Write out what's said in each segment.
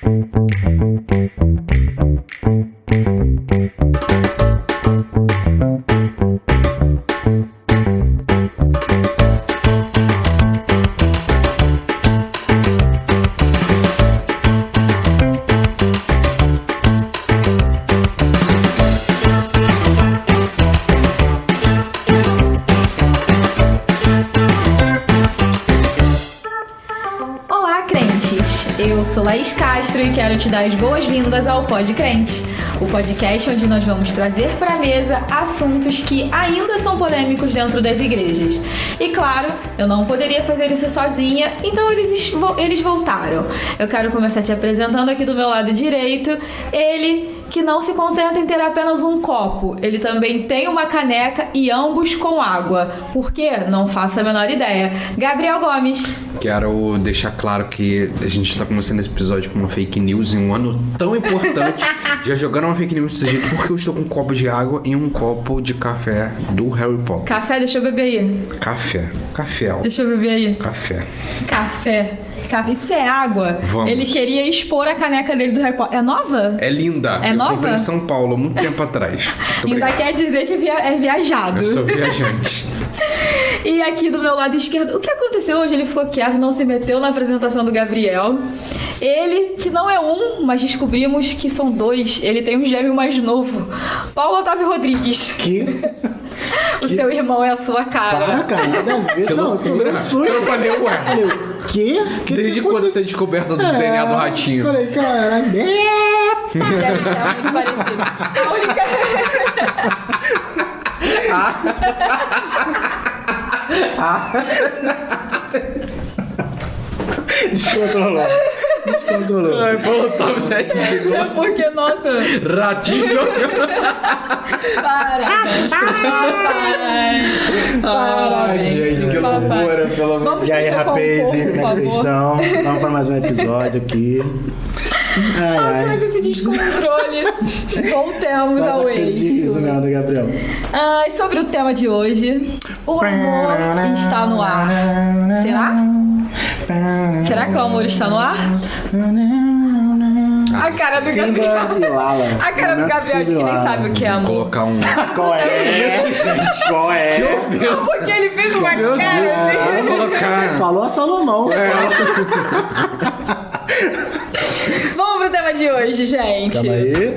Eu sou Laís Castro e quero te dar as boas-vindas ao Pod Crente, o podcast onde nós vamos trazer para a mesa assuntos que ainda são polêmicos dentro das igrejas. E claro, eu não poderia fazer isso sozinha, então eles voltaram. Eu quero começar te apresentando aqui do meu lado direito, ele que não se contenta em ter apenas um copo. Ele também tem uma caneca e ambos com água. Por quê? Não faço a menor ideia. Gabriel Gomes. Quero deixar claro que a gente está começando esse episódio com uma fake news em um ano tão importante. Já jogando uma fake news desse jeito porque eu estou com um copo de água e um copo de café do Harry Potter. Café, deixa eu beber aí. Café. Deixa eu beber aí. Café. Isso é água? Vamos. Ele queria expor a caneca dele do Harry Potter. É nova? É linda. É nova? Eu comprei em São Paulo há muito tempo atrás. Ainda quer dizer que é viajado. Eu sou viajante. E aqui do meu lado esquerdo, o que aconteceu hoje? Ele ficou quieto, não se meteu na apresentação do Gabriel. Ele, que não é um, mas descobrimos que são dois. Ele tem um gêmeo mais novo. Paulo Otávio Rodrigues. O seu irmão é a sua cara. Para, cara, nada a ver. Eu falei, ué. Que? Desde quando você descoberta do DNA do ratinho? Falei, caralho. Gente, é muito parecido. A única... Descontrolou. Ai, Paulo Otávio, sério. Porque, nossa... Ratinho. Parabéns, Ai, gente, que loucura, pelo amor de Deus. E aí, rapaz, como é que vocês estão? Vamos para mais um episódio aqui. Mas esse descontrole. Voltamos ao eixo. Do Gabriel. Sobre o tema de hoje, o amor está no ar. Será que o amor está no ar? A cara do Gabriel. A cara do Gabriel de que nem sabe o que é amor. Vou colocar um... Qual é? Gente, qual é? Porque ele fez uma cara assim. Vou colocar... Falou a Salomão. Vamos pro tema de hoje, gente. Calma aí.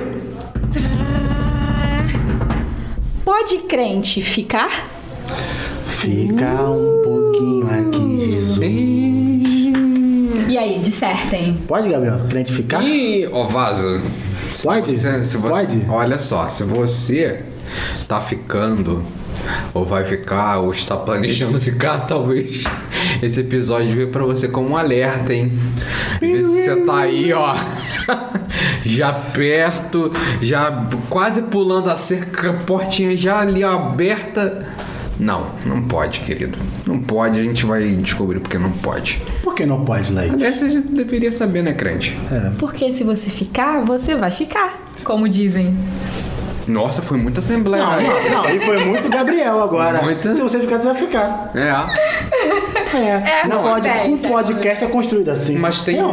Pode crente ficar? Fica um pouquinho aqui, Jesus. E aí, dissertem. Pode, Gabriel? Crente ficar? Ih, ó, vaso. Pode? Pode? Olha só, se você tá ficando, ou vai ficar, ou está planejando ficar, talvez esse episódio veio pra você como um alerta, hein? Às vezes você tá aí, ó, já perto, já quase pulando a cerca, a portinha já ali aberta. Não pode, querido. Não pode, a gente vai descobrir porque não pode. Por que não pode, Laís? Aliás, você já deveria saber, né, crente? Porque se você ficar, você vai ficar, como dizem. Nossa, foi muita assembleia. Não, e foi muito Gabriel agora. Muita? Se você ficar, você vai ficar. Um podcast é construído assim. Mas tem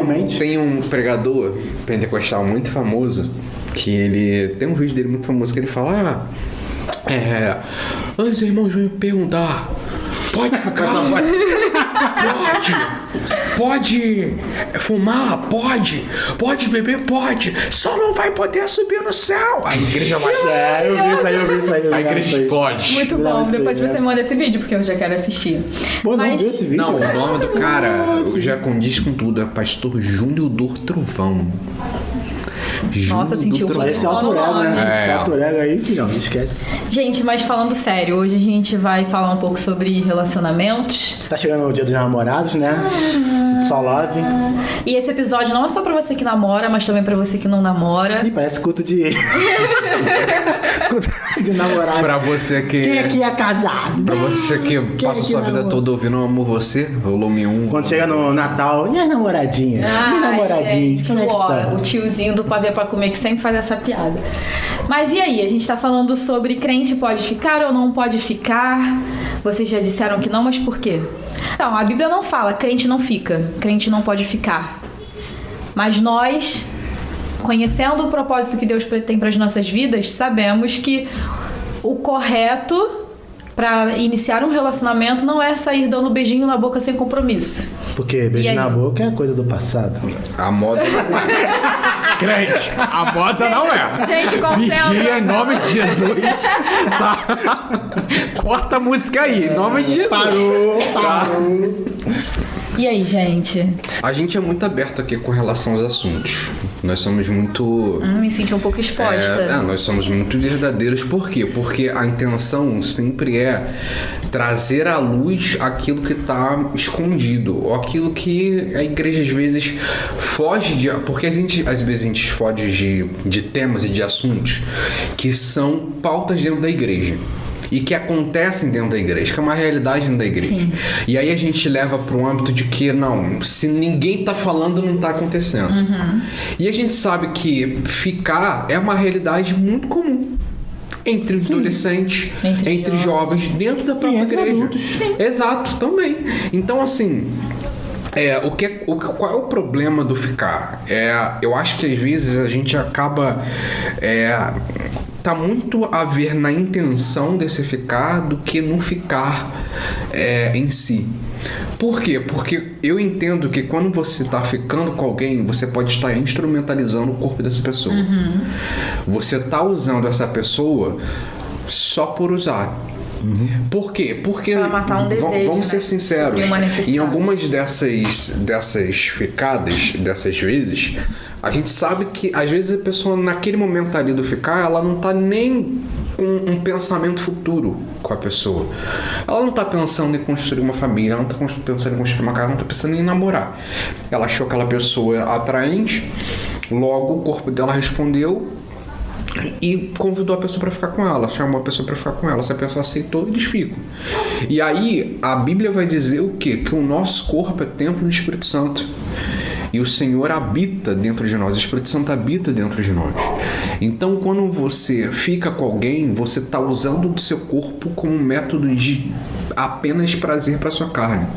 um pregador pentecostal muito famoso, que ele... Tem um vídeo dele muito famoso que ele fala... Antes, irmãos, vão me perguntar... Pode ficar? Pode fumar? Pode beber? Pode. Só não vai poder subir no céu. A igreja vai... eu vi isso aí. A igreja explode. Muito bom. Depois você manda esse vídeo, porque eu já quero assistir. Pô, não vi esse vídeo. Não, o nome do cara, eu já condiz com tudo, é Pastor Júnior Dor Trovão. Nossa, sentiu um esse alter ego, né? Esse alter ego aí, filhão, não esquece. Gente, mas falando sério, hoje a gente vai falar um pouco sobre relacionamentos. Tá chegando o dia dos namorados, né? Só love. E esse episódio não é só pra você que namora, mas também pra você que não namora. Ih, parece culto de... culto de namorado. Pra você que... Quem aqui é casado? Pra você que passa sua vida toda ouvindo Eu Amo Você, volume 1. Quando chega no Natal, e as namoradinhas? E namoradinhos? Como é que tá? O tiozinho do pavê pra comer que sempre faz essa piada. Mas e aí? A gente tá falando sobre crente pode ficar ou não pode ficar. Vocês já disseram que não, mas por quê? Então, a Bíblia não fala crente não fica, crente não pode ficar. Mas nós, conhecendo o propósito que Deus tem para as nossas vidas, sabemos que o correto para iniciar um relacionamento não é sair dando beijinho na boca sem compromisso. Porque beijo na boca é coisa do passado. A moda não é. Crente, a moda não é. Gente, concentra. Vigia em nome de Jesus. Tá? Corta a música aí, em nome de Jesus. Parou. E aí, gente? A gente é muito aberto aqui com relação aos assuntos. Nós somos muito... Me senti um pouco exposta. Nós somos muito verdadeiros. Por quê? Porque a intenção sempre é trazer à luz aquilo que está escondido, ou aquilo que a igreja às vezes foge de... Porque às vezes a gente foge de temas e de assuntos que são pautas dentro da igreja. E que acontecem dentro da igreja, que é uma realidade dentro da igreja. Sim. E aí a gente leva para o âmbito de que, não, se ninguém tá falando, não tá acontecendo. E a gente sabe que ficar é uma realidade muito comum entre os adolescentes, entre jovens, dentro da própria igreja. Adultos. Sim. Exato, também. Então, assim... qual é o problema do ficar? Eu acho que às vezes a gente acaba... tá muito a ver na intenção desse ficar do que no ficar em si. Por quê? Porque eu entendo que quando você está ficando com alguém, você pode estar instrumentalizando o corpo dessa pessoa. Você está usando essa pessoa só por usar. Por quê? Porque pra matar um desejo, vamos ser sinceros, em algumas dessas ficadas, dessas vezes, a gente sabe que às vezes a pessoa naquele momento ali do ficar, ela não tá nem com um pensamento futuro com a pessoa. Ela não tá pensando em construir uma família, ela não tá pensando em construir uma casa, ela não tá pensando em namorar. Ela achou aquela pessoa atraente, logo o corpo dela respondeu e convidou a pessoa para ficar com ela, chamou a pessoa para ficar com ela. Se a pessoa aceitou, eles ficam. E aí a Bíblia vai dizer o quê? Que o nosso corpo é templo do Espírito Santo. E o Senhor habita dentro de nós, o Espírito Santo habita dentro de nós. Então, quando você fica com alguém, você está usando o seu corpo como um método de apenas prazer para sua carne.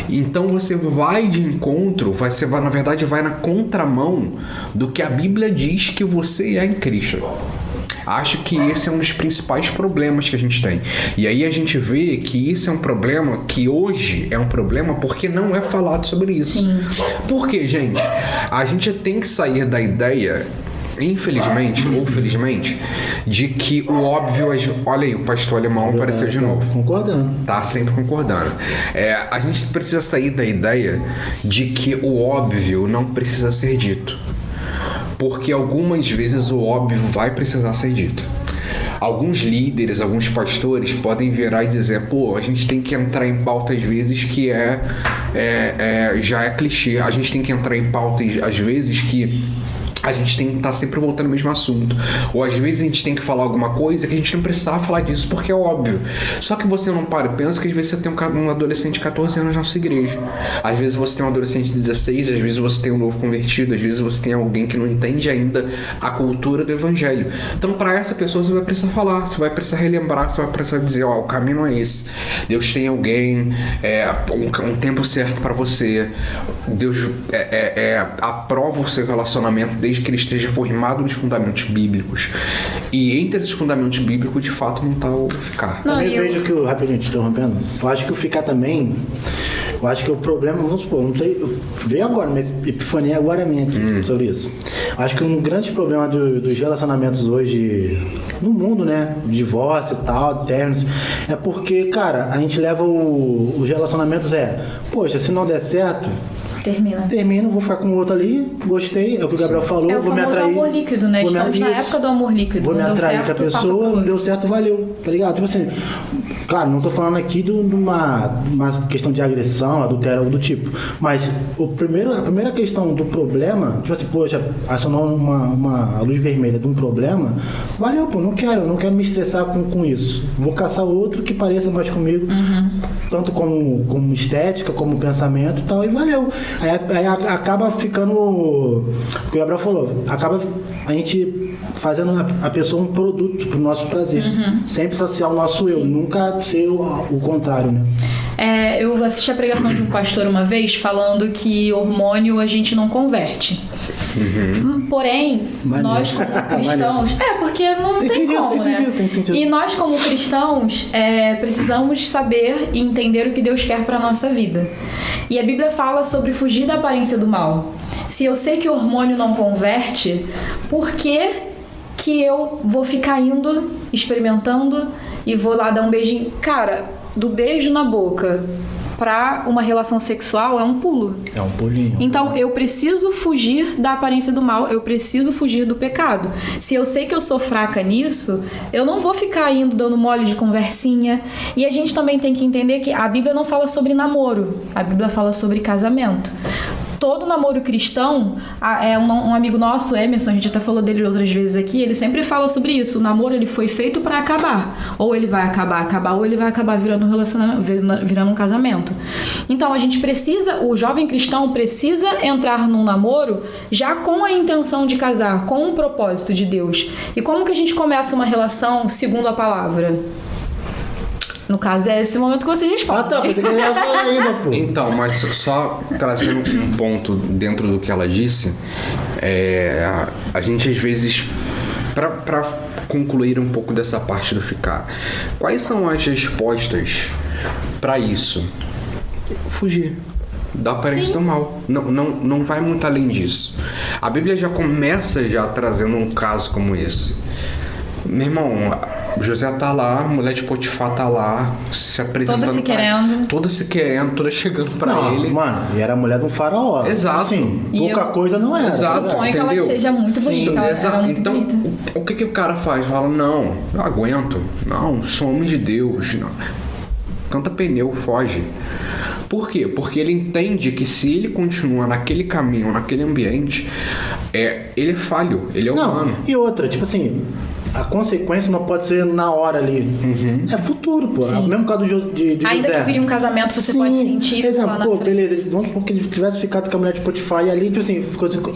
Então você vai de encontro, na verdade vai na contramão do que a Bíblia diz que você é em Cristo. Acho que esse é um dos principais problemas que a gente tem. E aí a gente vê que isso é um problema que hoje é um problema porque não é falado sobre isso. Sim. Por quê, gente? A gente tem que sair da ideia, infelizmente ou felizmente, de que o óbvio... Olha aí, o pastor alemão apareceu de novo. Concordando. Tá sempre concordando. A gente precisa sair da ideia de que o óbvio não precisa ser dito. Porque algumas vezes o óbvio vai precisar ser dito. Alguns líderes, alguns pastores podem virar e dizer, a gente tem que entrar em pauta às vezes que já é clichê. A gente tem que entrar em pauta às vezes que a gente tem que estar sempre voltando ao mesmo assunto. Ou às vezes a gente tem que falar alguma coisa que a gente não precisava falar disso porque é óbvio. Só que você não para e pensa que às vezes você tem um adolescente de 14 anos na sua igreja. Às vezes você tem um adolescente de 16, às vezes você tem um novo convertido, às vezes você tem alguém que não entende ainda a cultura do evangelho. Então para essa pessoa você vai precisar falar, você vai precisar relembrar, você vai precisar dizer, o caminho não é esse. Deus tem alguém, um tempo certo para você. Deus aprova o seu relacionamento desde que ele esteja formado nos fundamentos bíblicos. E entre esses fundamentos bíblicos, de fato, não está o ficar. Também vejo que rapidinho, te interrompendo, eu acho que o ficar também, eu acho que o problema, vamos supor, não sei, veio agora, minha epifania agora é minha aqui sobre isso. Eu acho que um grande problema dos relacionamentos hoje no mundo, né, divórcio e tal, términos, é porque, cara, a gente leva os relacionamentos poxa, se não der certo, termino, vou ficar com o outro ali, gostei, é o que o Gabriel falou, vou me atrair. Amor líquido, né? Estamos na época do amor líquido. Vou me atrair com a pessoa, não deu certo, valeu, tá ligado? Tipo assim, claro, não tô falando aqui de uma questão de agressão, adultério ou do tipo, mas a primeira questão do problema, tipo assim, poxa, acionou uma luz vermelha de um problema, valeu, não quero me estressar com isso. Vou caçar outro que pareça mais comigo. tanto como estética, como pensamento e tal, e valeu. Aí acaba ficando, o que o Gabriel falou, acaba a gente fazendo a pessoa um produto pro nosso prazer. Sempre saciar o nosso eu, nunca ser o contrário, né? Eu assisti a pregação de um pastor uma vez falando que hormônio a gente não converte. Porém, nós como cristãos... porque não tem como, né? Tem sentido. E nós como cristãos precisamos saber e entender o que Deus quer para nossa vida. E a Bíblia fala sobre fugir da aparência do mal. Se eu sei que o hormônio não converte, por que eu vou ficar indo, experimentando e vou lá dar um beijinho? Cara, do beijo na boca para uma relação sexual é um pulo. É um pulinho. Então eu preciso fugir da aparência do mal, eu preciso fugir do pecado. Se eu sei que eu sou fraca nisso, eu não vou ficar indo dando mole de conversinha. E a gente também tem que entender que a Bíblia não fala sobre namoro, a Bíblia fala sobre casamento. Todo namoro cristão, um amigo nosso, Emerson, a gente até falou dele outras vezes aqui, ele sempre fala sobre isso. O namoro ele foi feito para acabar. Ou ele vai acabar, ou ele vai acabar virando um relacionamento, virando um casamento. Então a gente precisa, o jovem cristão precisa entrar num namoro já com a intenção de casar, com o propósito de Deus. E como que a gente começa uma relação segundo a palavra? No caso, é esse momento que você responde. Tá, mas eu queria falar ainda, pô. Então, mas só trazendo um ponto dentro do que ela disse, a gente às vezes, para concluir um pouco dessa parte do ficar, quais são as respostas para isso? Fugir da aparência do mal. Não vai muito além disso. A Bíblia já começa trazendo um caso como esse. Meu irmão, José tá lá, a mulher de Potifar tá lá, se apresentando. Toda se querendo, toda chegando pra ele. Mano, e era a mulher de um faraó. Exato. Assim, pouca coisa não era. Exato, suponho entendeu? que ela seja muito bonita. Exato. Muito então, bonita. o que o cara faz? Fala, não, eu aguento. Não, sou homem de Deus. Não. Canta pneu, foge. Por quê? Porque ele entende que se ele continua naquele caminho, naquele ambiente, ele é falho, ele é humano. E outra, tipo assim, a consequência não pode ser na hora ali. É futuro, pô. Sim. Mesmo caso de José. Ainda que vire um casamento, você pode sentir isso lá na frente. Beleza, vamos supor que ele tivesse ficado com a mulher de Potifar e ali, tipo assim,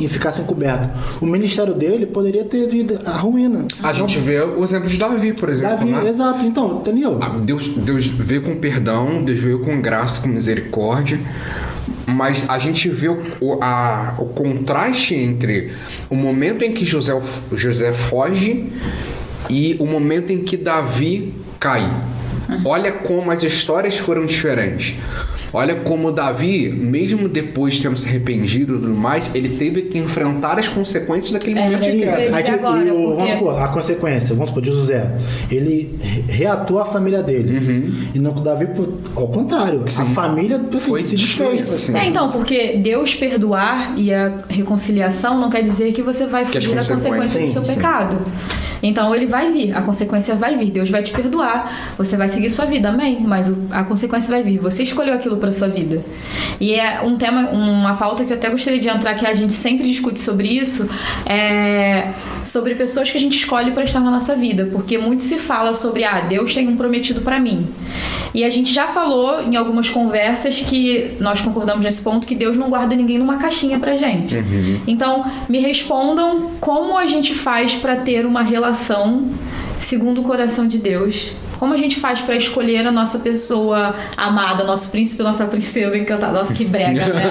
ficasse encoberto. O ministério dele poderia ter vindo a ruína. A gente vê o exemplo de Davi, por exemplo. Né? Exato, então, entendeu? Deus veio com perdão, Deus veio com graça, com misericórdia. Mas a gente vê o contraste entre o momento em que José foge e o momento em que Davi cai. Olha como as histórias foram diferentes. Olha como Davi, mesmo depois de ter se arrependido e tudo mais, ele teve que enfrentar as consequências daquele momento de queda. Vamos supor, a consequência, vamos supor, de José, ele reatou a família dele. E não com Davi, ao contrário, a família foi se desfez. Então, porque Deus perdoar e a reconciliação não quer dizer que você vai fugir da consequência do seu pecado. Então ele vai vir, a consequência vai vir, Deus vai te perdoar, você vai seguir sua vida, amém, mas a consequência vai vir, você escolheu aquilo para sua vida. E é um tema, uma pauta que eu até gostaria de entrar, que a gente sempre discute sobre isso, sobre pessoas que a gente escolhe para estar na nossa vida, porque muito se fala sobre, Deus tem um prometido para mim. E a gente já falou em algumas conversas que nós concordamos nesse ponto, que Deus não guarda ninguém numa caixinha pra gente. Então, me respondam como a gente faz para ter uma relação segundo o coração de Deus. Como a gente faz para escolher a nossa pessoa amada, nosso príncipe, nossa princesa encantada? Nossa, que brega, né?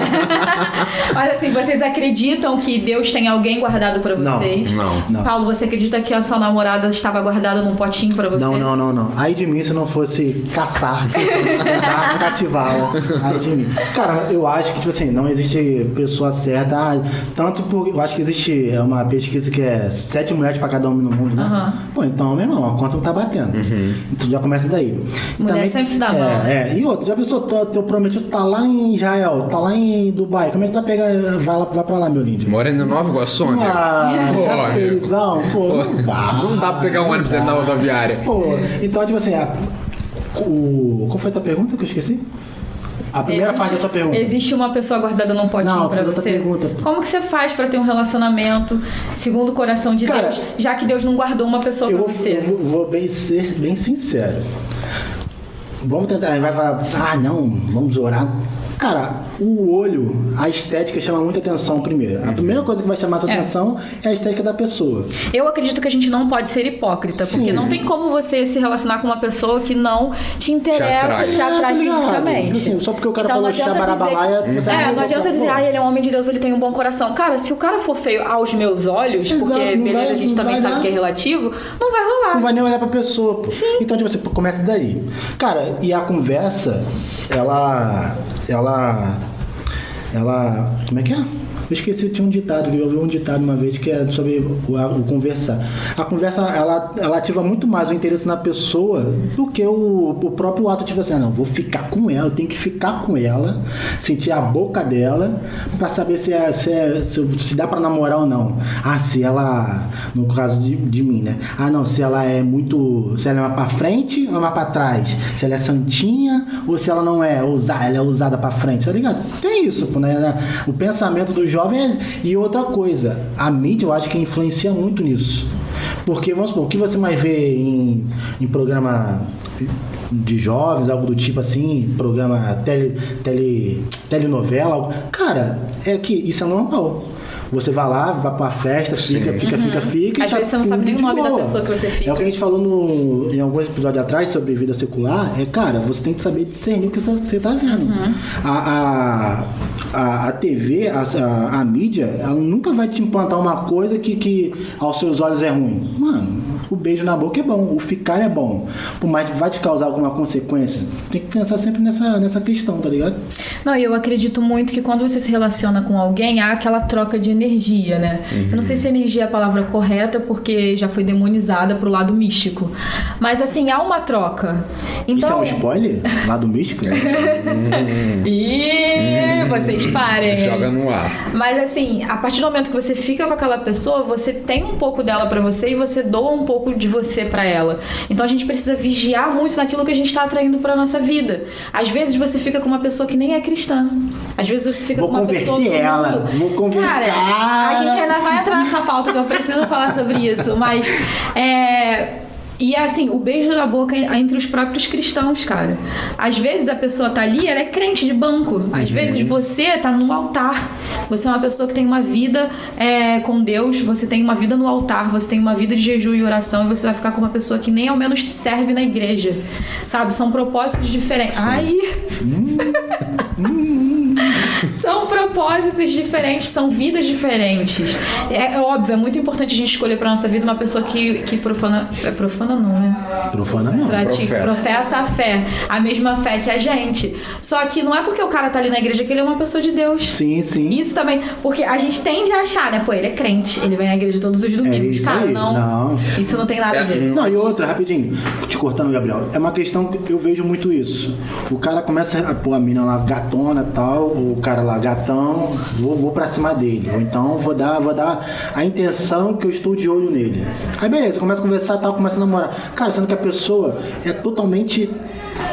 Mas assim, vocês acreditam que Deus tem alguém guardado para vocês? Não. Paulo, você acredita que a sua namorada estava guardada num potinho para você? Não. Aí de mim, se não fosse caçar, cativá-la. Aí de mim. Cara, eu acho que, tipo assim, não existe pessoa certa. Tanto porque eu acho que existe uma pesquisa que é 7 mulheres para cada homem no mundo, né? Pô, então, meu irmão, a conta não tá batendo. Então já começa daí. Mulher também, sempre se dá mal. E outro, já pensou, teu prometido tá lá em Israel, tá lá em Dubai. Como é que tu vai pegar? Vai pra lá, meu lindo. Mora em Nova Iguaçu, né? Japerizão, não dá. Não dá pra pegar um ônibus na rodoviária. Então, tipo assim, qual foi a tua pergunta que eu esqueci? A primeira parte da sua pergunta. Existe uma pessoa guardada num potinho pra você? Pergunta. Como que você faz pra ter um relacionamento segundo o coração de Deus, já que Deus não guardou uma pessoa pra você? Eu vou ser bem sincero. Vamos tentar, aí vai falar, não, vamos orar. Cara, o olho, a estética chama muita atenção primeiro. A primeira coisa que vai chamar a sua atenção é a estética da pessoa. Eu acredito que a gente não pode ser hipócrita, porque Sim. não tem como você se relacionar com uma pessoa que não te interessa, te atrai fisicamente. Assim, só porque o cara Então, falou não adianta xabarabalaia, dizer, não adianta dizer, ele é um homem de Deus, ele tem um bom coração. Cara, se o cara for feio aos meus olhos, Exato, porque não beleza, vai- a gente não também vai sabe dar. que é relativo, não vai rolar. Não vai nem olhar pra pessoa, pô. Sim. Então, tipo, você começa daí. Cara, e a conversa, ela... Como é que é? Eu esqueci, tinha um ditado, eu ouvi um ditado uma vez que é sobre o conversar. A conversa, ela ativa muito mais o interesse na pessoa do que o próprio ato, tipo assim, não, vou ficar com ela, eu tenho que ficar com ela, sentir a boca dela, pra saber se dá pra namorar ou não. Ah, se ela, no caso de mim, né? Ah, não, se ela é mais pra frente ou mais pra trás, se ela é santinha ou se ela não é ela é ousada pra frente, tá ligado? Tem isso, pô, né? O pensamento do jovem é... E outra coisa, a mídia eu acho que influencia muito nisso. Porque, vamos supor, o que você mais vê em programa de jovens, algo do tipo assim, programa telenovela, cara, é que isso é normal. Você vai lá, vai pra festa, fica. Às vezes você não sabe nem o nome da pessoa que você fica. É o que a gente falou em alguns episódios atrás sobre vida secular. Cara, você tem que saber discernir o que você tá vendo. A TV, a mídia, ela nunca vai te implantar uma coisa que aos seus olhos é ruim. Mano, o beijo na boca é bom, o ficar é bom. Por mais que vai te causar alguma consequência, tem que pensar sempre nessa questão, tá ligado? Não, e eu acredito muito que quando você se relaciona com alguém, há aquela troca de energia, né? Eu não sei se energia é a palavra correta, porque já foi demonizada pro lado místico. Mas, assim, há uma troca. Então... Isso é um spoiler? Lado místico? Ih, vocês parem. Joga no ar. Mas, assim, a partir do momento que você fica com aquela pessoa, você tem um pouco dela pra você e você doa um pouco de você pra ela. Então, a gente precisa vigiar muito naquilo que a gente tá atraindo pra nossa vida. Às vezes, você fica com uma pessoa que nem é cristã. Às vezes, você fica Vou com uma pessoa... converter ela. Vou converter. Cara, a gente ainda vai entrar nessa pauta que eu preciso falar sobre isso, mas e assim, o beijo na boca entre os próprios cristãos, cara. Às vezes a pessoa tá ali, ela é crente de banco. Às vezes você tá no altar. Você é uma pessoa que tem uma vida com Deus, você tem uma vida no altar, você tem uma vida de jejum e oração, e você vai ficar com uma pessoa que nem ao menos serve na igreja. Sabe? São propósitos diferentes. Sim. Ai! São propósitos diferentes, são vidas diferentes. É óbvio, é muito importante a gente escolher pra nossa vida uma pessoa que profana... Profana não, né? Profana não. Professa a fé. A mesma fé que a gente. Só que não é porque o cara tá ali na igreja que ele é uma pessoa de Deus. Sim, sim. Isso também, porque a gente tende a achar, né? Pô, ele é crente, ele vem à igreja todos os domingos. isso Cara, aí. não. Isso não tem nada a ver. Não, e outra, rapidinho, te cortando, Gabriel. É uma questão que eu vejo muito isso. O cara começa a pôr a mina lá gatona e tal, o cara lá gatão, vou pra cima dele. Ou então vou dar a intenção que eu estou de olho nele. Aí beleza, começa a conversar e tal, começa a namorar. Cara, sendo que a pessoa é totalmente...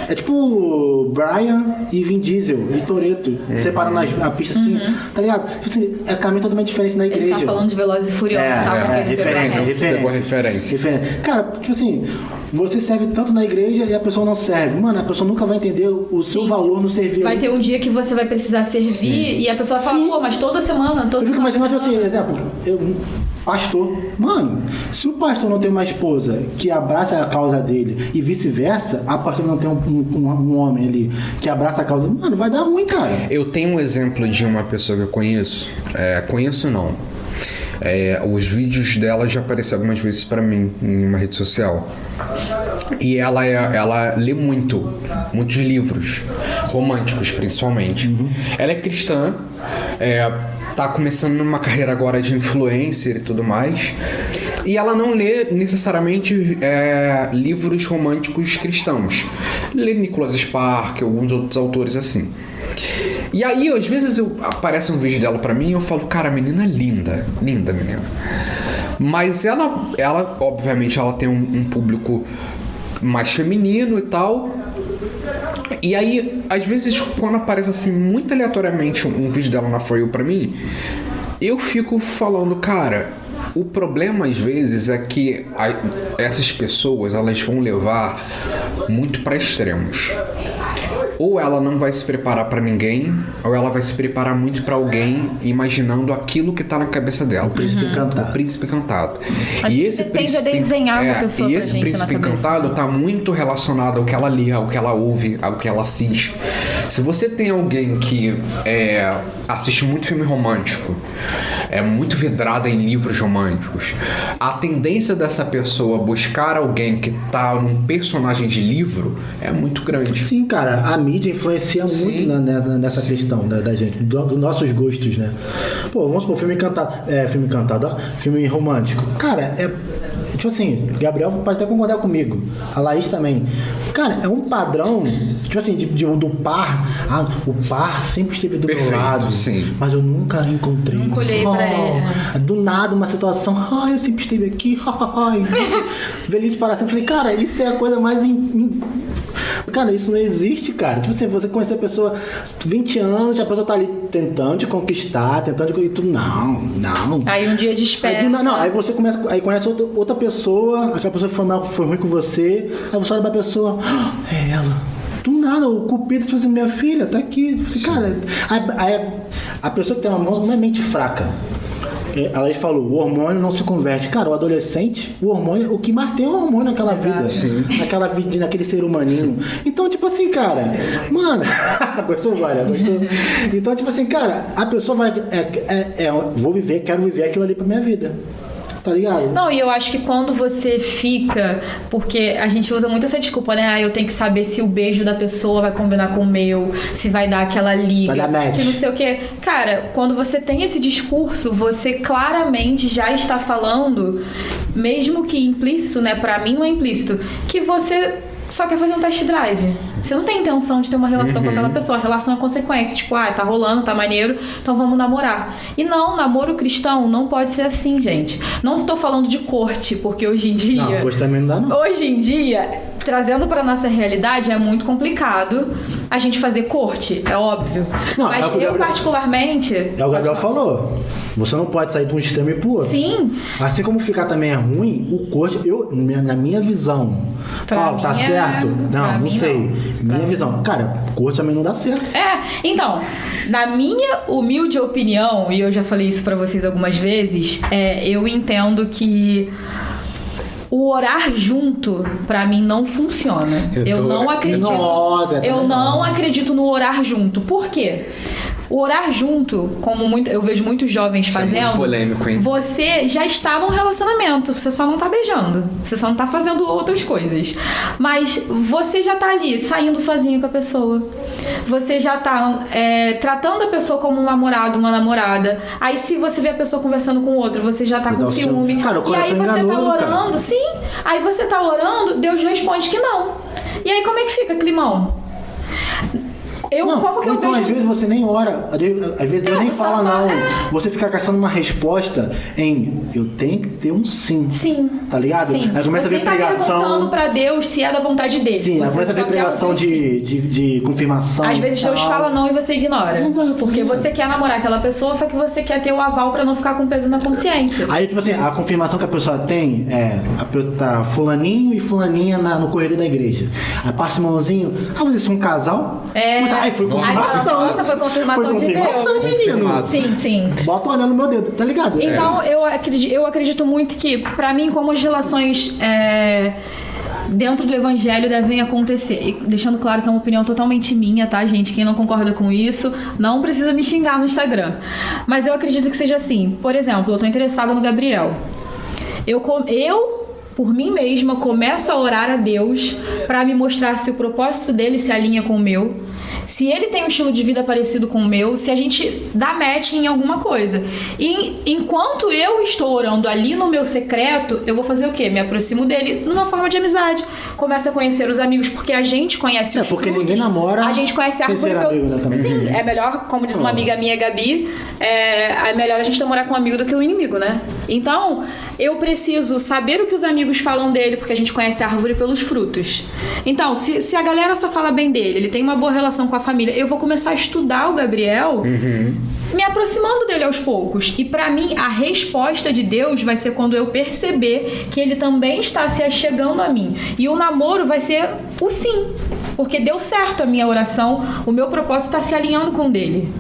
É tipo Brian e Vin Diesel e Toretto, separando a pista assim, tá ligado? Tipo assim, é caminho totalmente diferente da igreja. Ele tá falando de Velozes e Furiosos, tá? Referência. Cara, tipo assim, você serve tanto na igreja e a pessoa não serve. Mano, a pessoa nunca vai entender o seu valor no servir. Vai ter um dia que você vai precisar servir e a pessoa fala, pô, mas toda semana, Eu fico imaginando, tipo assim, exemplo, pastor. Mano, se o pastor não tem uma esposa que abraça a causa dele e vice-versa, a pastor não tem um homem ali que abraça a causa, mano, vai dar ruim, cara. Eu tenho um exemplo de uma pessoa que eu conheço. Conheço não. Os vídeos dela já apareceram algumas vezes pra mim em uma rede social. E ela lê muitos livros, românticos principalmente. Ela é cristã, tá começando uma carreira agora de influencer e tudo mais. E ela não lê necessariamente livros românticos cristãos. Lê Nicholas Sparks, alguns outros autores assim. E aí, às vezes, aparece um vídeo dela pra mim e eu falo, cara, a menina é linda. Linda, menina. Mas ela obviamente, ela tem um público mais feminino e tal. E aí, às vezes, quando aparece assim, muito aleatoriamente um vídeo dela na For You pra mim, eu fico falando, cara, o problema às vezes é que essas pessoas, elas vão levar muito para extremos. Ou ela não vai se preparar para ninguém, ou ela vai se preparar muito para alguém, imaginando aquilo que tá na cabeça dela. O príncipe encantado. O príncipe encantado. Acho que você tende a desenhar uma pessoa e pra esse gente príncipe na cabeça. encantado tá muito relacionado ao que ela lê, ao que ela ouve, ao que ela assiste. Se você tem alguém que assiste muito filme romântico, é muito vidrada em livros românticos, a tendência dessa pessoa buscar alguém que tá num personagem de livro é muito grande. Sim, cara, a mídia influencia Sim. muito nessa questão da gente, dos nossos gostos, né? Pô, vamos supor, filme romântico. Cara, tipo assim, Gabriel pode até concordar comigo, a Laís também. Cara, é um padrão, tipo assim, do par. O par sempre esteve do Perfeito, meu lado, sim. mas eu nunca encontrei. Nunca olhei pra ele. Do nada, uma situação, eu sempre esteve aqui, feliz para sempre. Falei, cara, isso é a coisa mais... Cara, isso não existe, cara. Tipo assim, você conhecer a pessoa 20 anos, a pessoa tá ali tentando te conquistar, e tu, não. Aí um dia desperta. Aí você conhece outra pessoa, aquela pessoa foi ruim com você, aí você olha pra pessoa, é ela. Do nada, o cupido, tipo assim, minha filha, tá aqui. Tipo assim, cara, a pessoa que tem uma mão não é mente fraca. Ela falou, o hormônio não se converte. Cara, o adolescente, o que mais tem é o hormônio naquela vida. Sim. Naquela vida, naquele ser humaninho. Sim. Então, tipo assim, cara, mano, gostou? Então, tipo assim, cara, a pessoa vai, quero viver aquilo ali pra minha vida. Tá ligado? Não, e eu acho que quando você fica... Porque a gente usa muito essa desculpa, né? Eu tenho que saber se o beijo da pessoa vai combinar com o meu, se vai dar aquela liga, vai dar match. Que não sei o quê. Cara, quando você tem esse discurso, você claramente já está falando, mesmo que implícito, né? Pra mim não é implícito, que você só quer fazer um test drive. Você não tem intenção de ter uma relação com aquela pessoa. A relação é consequência. Tipo, tá rolando, tá maneiro, então vamos namorar. E não, namoro cristão não pode ser assim, gente. Não tô falando de corte, porque hoje em dia... Não, corte também não dá, não. Hoje em dia, trazendo pra nossa realidade, é muito complicado a gente fazer corte, é óbvio. Não, mas eu particularmente... É o Gabriel falou. Você não pode sair de um extremo e pro outro. Sim. Assim como ficar também é ruim, o corte, na minha visão... Paulo, tá certo? Não sei. Minha visão. Cara, corte também não dá certo. Então, na minha humilde opinião, e eu já falei isso pra vocês algumas vezes, eu entendo que o orar junto, pra mim, não funciona. Eu não acredito. Nossa, eu não acredito no orar junto. Por quê? O orar junto, como eu vejo muitos jovens fazendo, é muito polêmico, hein? Você já está num relacionamento, você só não tá beijando, você só não tá fazendo outras coisas. Mas você já tá ali, saindo sozinho com a pessoa. Você já tá tratando a pessoa como um namorado, uma namorada. Aí se você vê a pessoa conversando com outro, você já tá com ciúme. Cara, o e aí você tá orando, cara. sim. Aí você tá orando, Deus responde que não. E aí como é que fica, climão? Então, às vezes você nem ora, às vezes Deus nem fala não. Você fica caçando uma resposta em eu tenho que ter um sim. Sim. Tá ligado? Sim. Aí começa você a ver pregação. perguntando pra Deus se é da vontade dele. Sim, aí começa a ver pregação de confirmação. Às vezes Deus fala não e você ignora. Exato. Porque você quer namorar aquela pessoa, só que você quer ter o aval pra não ficar com peso na consciência. Aí, tipo assim, a confirmação que a pessoa tem tá fulaninho e fulaninha no corredor da igreja. Aí passa o mãozinho, vocês são um casal? Aí foi confirmação. Nossa, foi confirmação de Deus. Menino. Sim. Bota olhando no meu dedo, tá ligado? Então, eu acredito muito que, pra mim, como as relações dentro do evangelho devem acontecer. E deixando claro que é uma opinião totalmente minha, tá, gente? Quem não concorda com isso, não precisa me xingar no Instagram. Mas eu acredito que seja assim. Por exemplo, eu tô interessada no Gabriel. Eu por mim mesma, começo a orar a Deus pra me mostrar se o propósito dele se alinha com o meu, se ele tem um estilo de vida parecido com o meu, se a gente dá match em alguma coisa. E enquanto eu estou orando ali no meu secreto, eu vou fazer o quê? Me aproximo dele numa forma de amizade. Começo a conhecer os amigos, porque a gente conhece os porque frutos. Ninguém namora. A gente conhece a árvore amigo, né, também. Sim, é melhor, como diz uma amiga minha, Gabi, é melhor a gente namorar com um amigo do que um inimigo, né? Então, eu preciso saber o que os amigos falam dele, porque a gente conhece a árvore pelos frutos. Então, se a galera só fala bem dele, ele tem uma boa relação com com a família. Eu vou começar a estudar o Gabriel, me aproximando dele aos poucos. E pra mim, a resposta de Deus vai ser quando eu perceber que ele também está se achegando a mim. E o namoro vai ser o sim. Porque deu certo a minha oração, o meu propósito está se alinhando com o dele.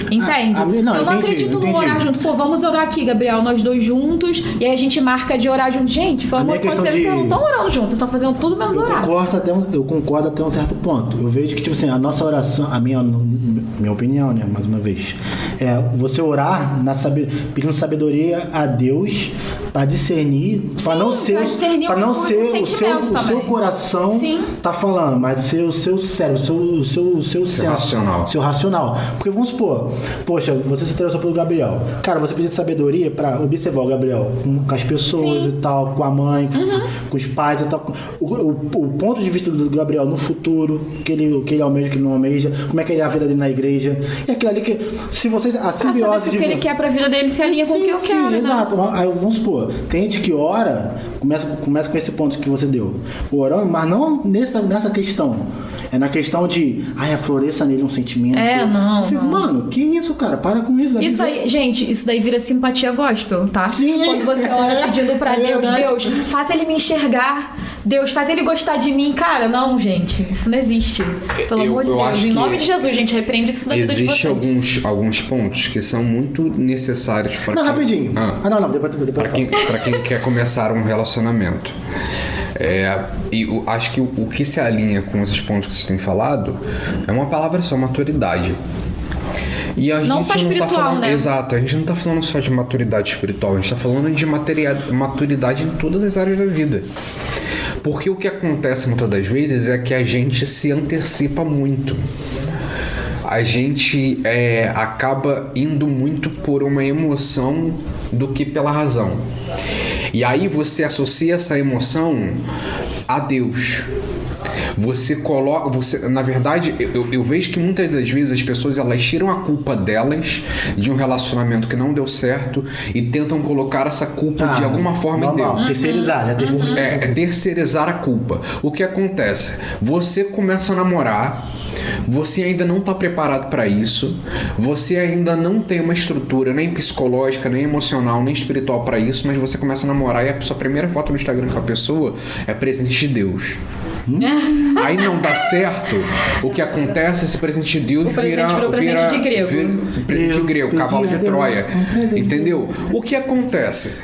Entende? Eu não acredito no orar junto. Pô, vamos orar aqui, Gabriel, nós dois juntos. E aí a gente marca de orar junto. Gente, pelo amor de Deus, vocês não estão orando juntos. Vocês estão fazendo tudo menos orar. Eu concordo até um certo ponto. Eu vejo que, tipo assim, a nossa oração, a minha opinião, né, mais uma vez, é você orar pedindo sabedoria a Deus para discernir, para não ser o seu coração tá falando, mas ser o seu cérebro, o seu senso, seu racional. Porque vamos supor, poxa, você se interessou pelo Gabriel. Cara, você precisa de sabedoria para observar o Gabriel com as pessoas e tal, com a mãe, com os pais e tal. O ponto de vista do Gabriel no futuro, que ele almeja, que ele não almeja, como é que é a vida dele na igreja. E aquilo ali que, se vocês, a simbiose se o que ele quer pra vida dele se alinha com o que eu quero. Sim, exato. Aí, vamos supor, tem gente que ora, começa com esse ponto que você deu, orando, mas não nessa questão. É na questão de, floresça nele um sentimento. Mano, que isso, cara? Para com isso. Isso aí, gente, isso daí vira simpatia gospel, tá? Sim. Quando você ora pedindo pra Deus, faz ele me enxergar. Deus, faz ele gostar de mim. Cara, não, gente. Isso não existe. Pelo amor de Deus. Em nome de Jesus, gente, repreende isso na vida de vocês. Existem alguns pontos que são muito necessários para rapidinho. Depois para quem quer começar um relacionamento. Acho que o que se alinha com esses pontos que vocês têm falado é uma palavra só, maturidade. E a não gente só espiritual, tá falando, né? Exato, a gente não tá falando só de maturidade espiritual, a gente tá falando de maturidade em todas as áreas da vida. Porque o que acontece muitas das vezes é que a gente se antecipa muito. A gente acaba indo muito por uma emoção do que pela razão. E aí você associa essa emoção a Deus. Você coloca... na verdade, eu vejo que muitas das vezes as pessoas elas tiram a culpa delas de um relacionamento que não deu certo e tentam colocar essa culpa de alguma forma em Deus. Terceirizar. Terceirizar a culpa. O que acontece? Você começa a namorar, você ainda não está preparado para isso, você ainda não tem uma estrutura nem psicológica, nem emocional, nem espiritual para isso, mas você começa a namorar e a sua primeira foto no Instagram com a pessoa é presente de Deus. Aí não dá certo, o que acontece, esse presente de Deus vira presente de grego. Presente de grego, cavalo de Troia. Entendeu? O que acontece?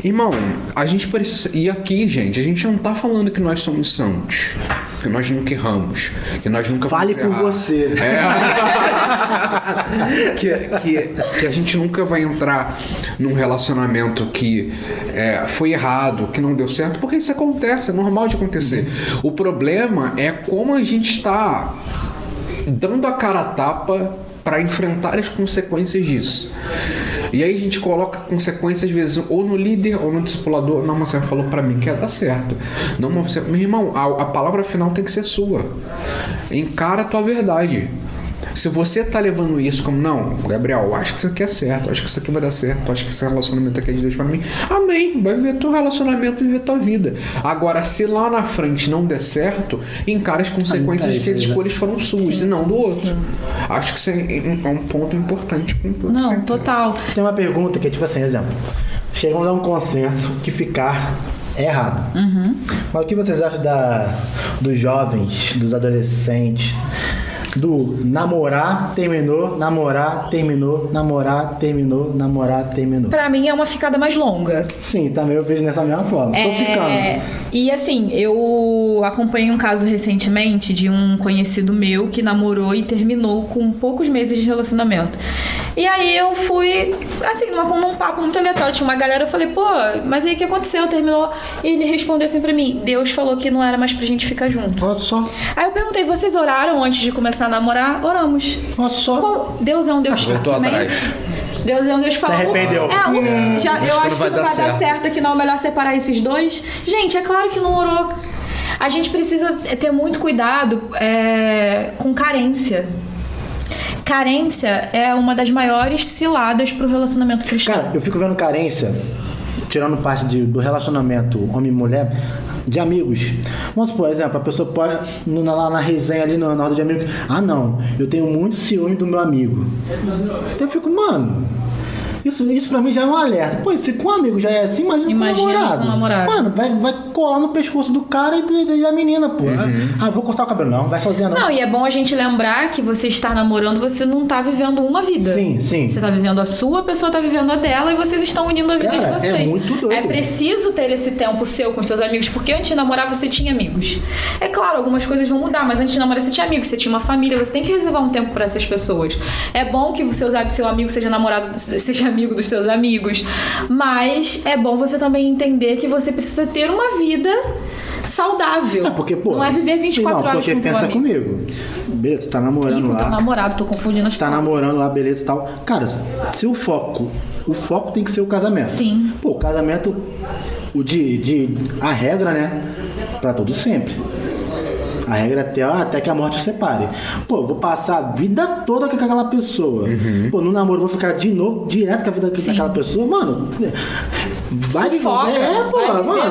Irmão, a gente precisa... E aqui, gente, a gente não tá falando que nós somos santos, que nós nunca erramos, que nós nunca Fale por você. Que a gente nunca vai entrar num relacionamento que foi errado, que não deu certo, porque isso acontece, é normal de acontecer. O problema é como a gente está dando a cara a tapa para enfrentar as consequências disso. E aí a gente coloca consequências, às vezes, ou no líder ou no discipulador. Não, mas você falou pra mim que ia dar certo. Não, mas você... Meu irmão, a palavra final tem que ser sua. Encara a tua verdade. Se você tá levando isso como, não, Gabriel, eu acho que isso aqui é certo, eu acho que isso aqui vai dar certo, eu acho que esse relacionamento aqui é de Deus pra mim, amém, vai viver teu relacionamento e viver tua vida. Agora, se lá na frente não der certo, encara as consequências de que as escolhas foram suas e não do outro. Sim. Acho que isso é um ponto importante com tudo. Não, total. Tem uma pergunta que é tipo assim, exemplo, chegamos a um consenso que ficar é errado. Mas o que vocês acham dos jovens, dos adolescentes, do namorar, terminou, namorar, terminou, namorar, terminou, namorar, terminou? Pra mim é uma ficada mais longa. Sim, também eu vejo dessa mesma forma. Tô ficando. E assim, eu acompanhei um caso recentemente de um conhecido meu que namorou e terminou com poucos meses de relacionamento. E aí eu fui, assim, num papo muito aleatório. Tinha uma galera, eu falei, pô, mas aí o que aconteceu? Terminou? E ele respondeu assim pra mim, Deus falou que não era mais pra gente ficar junto. Olha só. Aí eu perguntei, vocês oraram antes de começar a namorar? Oramos. Olha só. Deus é um Deus que voltou atrás. Deus é um Deus que fala. Se arrependeu. Eu acho que não vai dar certo, que não é melhor separar esses dois. Gente, é claro que não orou. A gente precisa ter muito cuidado com carência. Carência é uma das maiores ciladas pro relacionamento cristão. Cara, eu fico vendo carência, tirando parte do relacionamento homem e mulher, de amigos. Vamos supor, por exemplo, a pessoa pode, lá na resenha ali, na roda de amigos, não, eu tenho muito ciúme do meu amigo. Eu fico, mano, isso pra mim já é um alerta. Pô, se com um amigo já é assim, imagina com um namorado. Mano, vai colar no pescoço do cara e da menina, pô. Vou cortar o cabelo. Não, vai sozinha não. Não, e é bom a gente lembrar que você está namorando, você não tá vivendo uma vida. Sim. Você tá vivendo a sua, a pessoa tá vivendo a dela e vocês estão unindo a vida de vocês. É muito doido. É preciso ter esse tempo seu com seus amigos, porque antes de namorar você tinha amigos. É claro, algumas coisas vão mudar, mas antes de namorar você tinha amigos, você tinha uma família, você tem que reservar um tempo pra essas pessoas. É bom que seu amigo seja namorado, seja amigo dos seus amigos, mas é bom você também entender que você precisa ter uma vida saudável. Porque, pô, não é viver 24 horas com porque pensa comigo. Beleza, tu tá namorando com lá. teu namorado, tô confundindo as Tá namorando lá, beleza e tal. Cara, se o foco tem que ser o casamento. Sim. Pô, o casamento, a regra, né? Pra todo sempre. A regra é até que a morte se separe. Pô, eu vou passar a vida toda com aquela pessoa. Pô, no namoro eu vou ficar de novo, direto com a vida daquela pessoa. Mano, vai viver,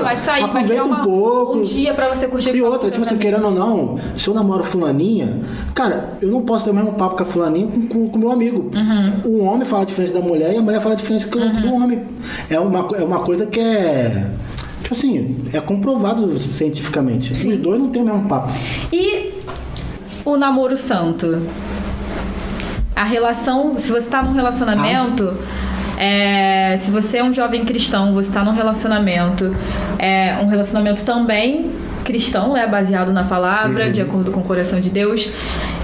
vai sair, vai aproveita tirar um pouco. Um dia pra você curtir. E outra, tipo, você querendo ou não, se eu namoro fulaninha, cara, eu não posso ter o mesmo papo com a fulaninha com o meu amigo. O homem fala diferente da mulher e a mulher fala diferente do homem. É uma coisa que é... Tipo assim, é comprovado cientificamente. Os dois não têm o mesmo papo. E o namoro santo? A relação, se você tá num relacionamento, se você é um jovem cristão, você tá num relacionamento, um relacionamento também cristão, né, baseado na palavra, de acordo com o coração de Deus.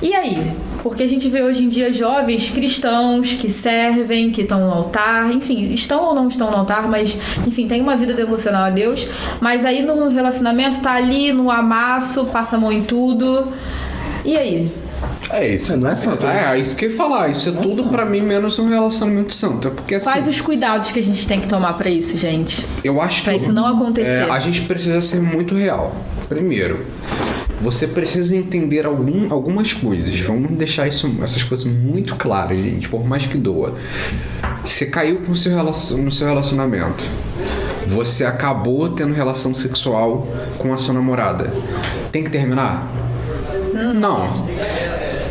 E aí? Porque a gente vê hoje em dia jovens cristãos que servem, que estão no altar, enfim, estão ou não estão no altar, mas, enfim, tem uma vida devocional a Deus, mas aí no relacionamento tá ali no amasso, passa a mão em tudo. E aí? É isso. Não é santo. É isso que eu ia falar. Isso é tudo santo. Pra mim menos um relacionamento santo. É porque assim. Quais os cuidados que a gente tem que tomar pra isso, gente? Eu acho pra que isso não acontecer. A gente precisa ser muito real. Primeiro, você precisa entender algumas coisas. Vamos deixar essas coisas muito claras, gente, por mais que doa. Você caiu no seu relacionamento. Você acabou tendo relação sexual com a sua namorada. Tem que terminar? Não.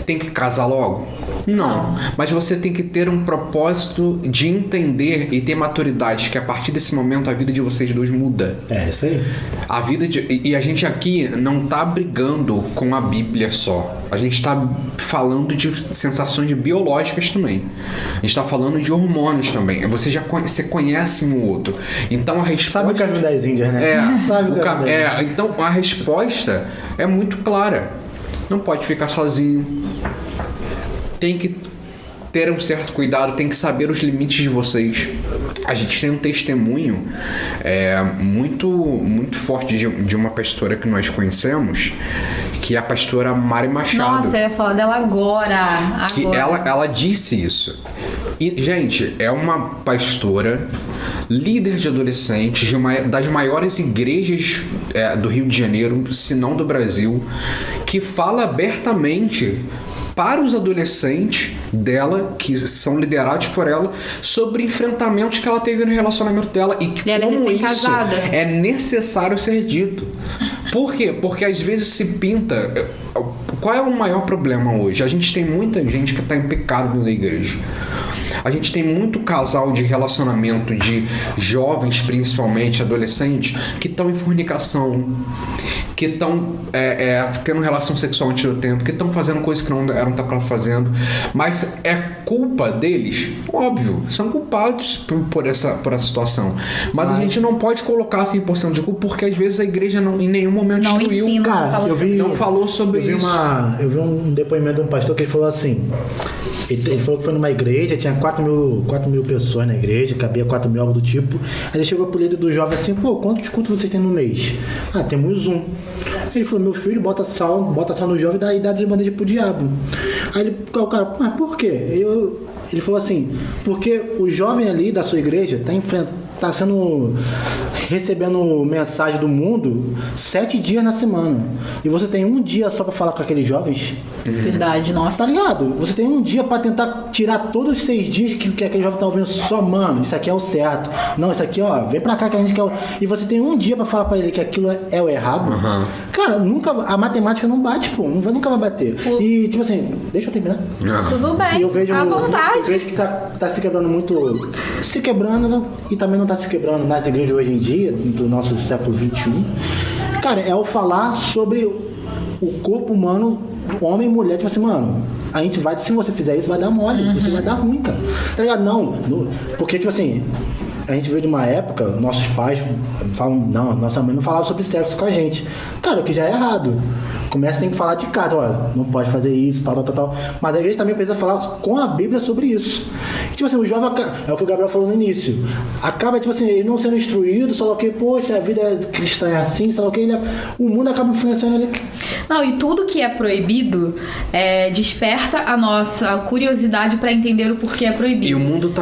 Tem que casar logo? Não. Mas você tem que ter um propósito de entender e ter maturidade, que a partir desse momento a vida de vocês dois muda. É isso aí. E a gente aqui não tá brigando com a Bíblia só. A gente tá falando de sensações biológicas também. A gente tá falando de hormônios também. Você conhece um outro. Então a resposta... Sabe o caminho das Índias, né? Sabe o caminho das Índias. Então a resposta é muito clara. Não pode ficar sozinho. Tem que ter um certo cuidado, tem que saber os limites de vocês. A gente tem um testemunho muito, muito forte de uma pastora que nós conhecemos, que é a pastora Mari Machado. Nossa, eu ia falar dela agora. Que ela disse isso. E, gente, é uma pastora, líder de adolescentes, das maiores igrejas do Rio de Janeiro, se não do Brasil, que fala abertamente para os adolescentes dela, que são liderados por ela, sobre enfrentamentos que ela teve no relacionamento dela e que como isso é necessário ser dito. Por quê? Porque às vezes se pinta... Qual é o maior problema hoje? A gente tem muita gente que está em pecado na igreja. A gente tem muito casal de relacionamento de jovens, principalmente adolescentes, que estão em fornicação, que estão tendo relação sexual antes do tempo, que estão fazendo coisas que não eram para fazendo, mas é culpa deles? Óbvio, são culpados por essa situação. Mas a gente não pode colocar 100% de culpa, porque às vezes a igreja em nenhum momento não instruiu. Ensina, cara, não falou sobre isso. Eu vi um depoimento de um pastor que ele falou assim... Ele falou que foi numa igreja, tinha 4 mil pessoas na igreja, cabia 4 mil, algo do tipo. Aí ele chegou pro líder do jovem assim, pô, quantos cultos você tem no mês? Temos um. Ele falou, meu filho, bota sal no jovem e dá de bandeja pro diabo. Aí o cara, mas por quê? Ele falou assim, porque o jovem ali da sua igreja tá tá recebendo mensagem do mundo 7 dias na semana. E você tem um dia só pra falar com aqueles jovens. Verdade, nossa. Tá ligado? Você tem um dia pra tentar tirar todos os 6 dias que aquele jovem tá ouvindo só, mano, isso aqui é o certo. Não, isso aqui, ó, vem pra cá que a gente quer. E você tem um dia pra falar pra ele que aquilo é o errado. Cara, a matemática não bate, pô. Nunca vai bater. E, tipo assim, deixa eu terminar. Tudo bem, E eu vejo, à vontade. eu vejo que tá se quebrando muito. Se quebrando e também não tá se quebrando nas igrejas hoje em dia, do nosso século XXI. Cara, é o falar sobre o corpo humano, homem e mulher. Tipo assim, mano, a gente vai, se você fizer isso, vai dar mole. Isso vai dar ruim, cara. Tá ligado? Não. Porque, tipo assim, a gente veio de uma época, nossos pais falam, não, nossa mãe não falava sobre sexo com a gente. Cara, o que já é errado. Começa, tem que falar de casa, ó, não pode fazer isso, tal. Mas a igreja também precisa falar com a Bíblia sobre isso. E, tipo assim, o jovem, é o que o Gabriel falou no início, acaba, tipo assim, ele não sendo instruído, só que, poxa, a vida cristã é assim, só que o mundo acaba influenciando ele. Não, e tudo que é proibido desperta a nossa curiosidade pra entender o porquê é proibido. E o mundo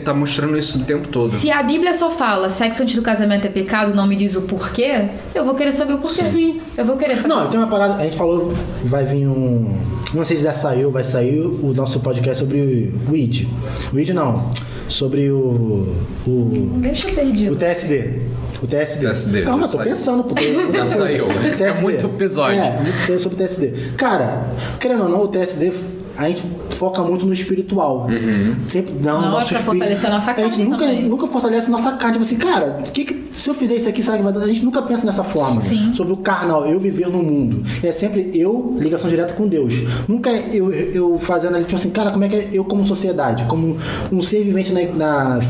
tá mostrando isso o tempo todo. Se a Bíblia só fala sexo antes do casamento é pecado, não me diz o porquê, eu vou querer saber o porquê. Sim. Eu vou querer fazer. Não, tem uma parada, a gente falou, vai vir não sei se já saiu, vai sair o nosso podcast sobre o ID. O ID não, sobre Deixa eu perdido. o TSD. O TSD. já Calma, tô saiu. pensando, porque. Já saiu. É muito episódio. Muito sobre o TSD. Cara, querendo ou não, o TSD, a gente foca muito no espiritual. Sempre não, Não, nosso é pra espírito. fortalecer a nossa A gente carne nunca fortalece a nossa carne. Tipo assim, cara, se eu fizer isso aqui, será que vai dar? A gente nunca pensa nessa forma. Sim. Sobre o carnal, eu viver no mundo. É sempre eu, ligação direta com Deus. Nunca eu fazendo ali, tipo assim, cara, como é que é eu como sociedade, como um ser vivente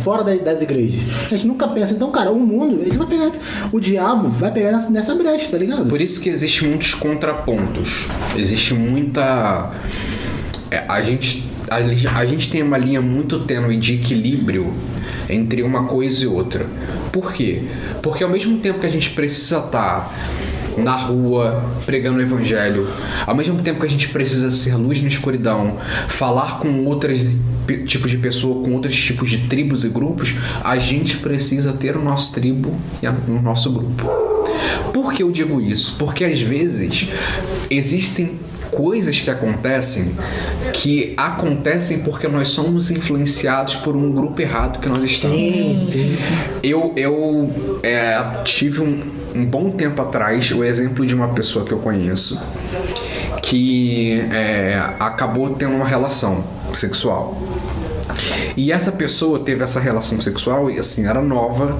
fora das igrejas. A gente nunca pensa. Então, cara, o mundo, ele vai pegar. O diabo vai pegar nessa brecha, tá ligado? Por isso que existem muitos contrapontos. Existe muita. A gente tem uma linha muito tênue de equilíbrio entre uma coisa e outra. Por quê? Porque ao mesmo tempo que a gente precisa estar na rua pregando o evangelho, ao mesmo tempo que a gente precisa ser luz na escuridão, falar com outros tipos de pessoa, com outros tipos de tribos e grupos, a gente precisa ter o nosso tribo e o nosso grupo. Por que eu digo isso? Porque às vezes existem coisas que acontecem porque nós somos influenciados por um grupo errado que nós estamos. Sim. Eu tive um bom tempo atrás o exemplo de uma pessoa que eu conheço que acabou tendo uma relação sexual. E essa pessoa teve essa relação sexual e assim, era nova,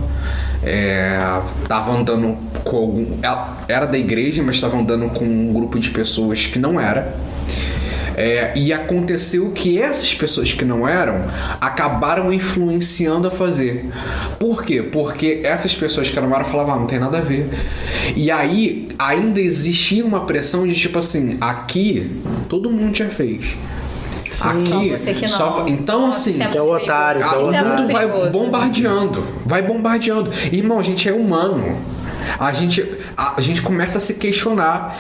tava andando com era da igreja, mas estava andando com um grupo de pessoas que não era. E aconteceu que essas pessoas que não eram acabaram influenciando a fazer. Por quê? Porque essas pessoas que não eram falavam, não tem nada a ver. E aí ainda existia uma pressão de tipo assim, aqui todo mundo já fez. Sim. Aqui, Só você que não. então Nossa, assim, isso que é o otário, que é o Isso é otário. muito tudo vai perigoso. bombardeando. Irmão, a gente é humano. A gente começa a se questionar.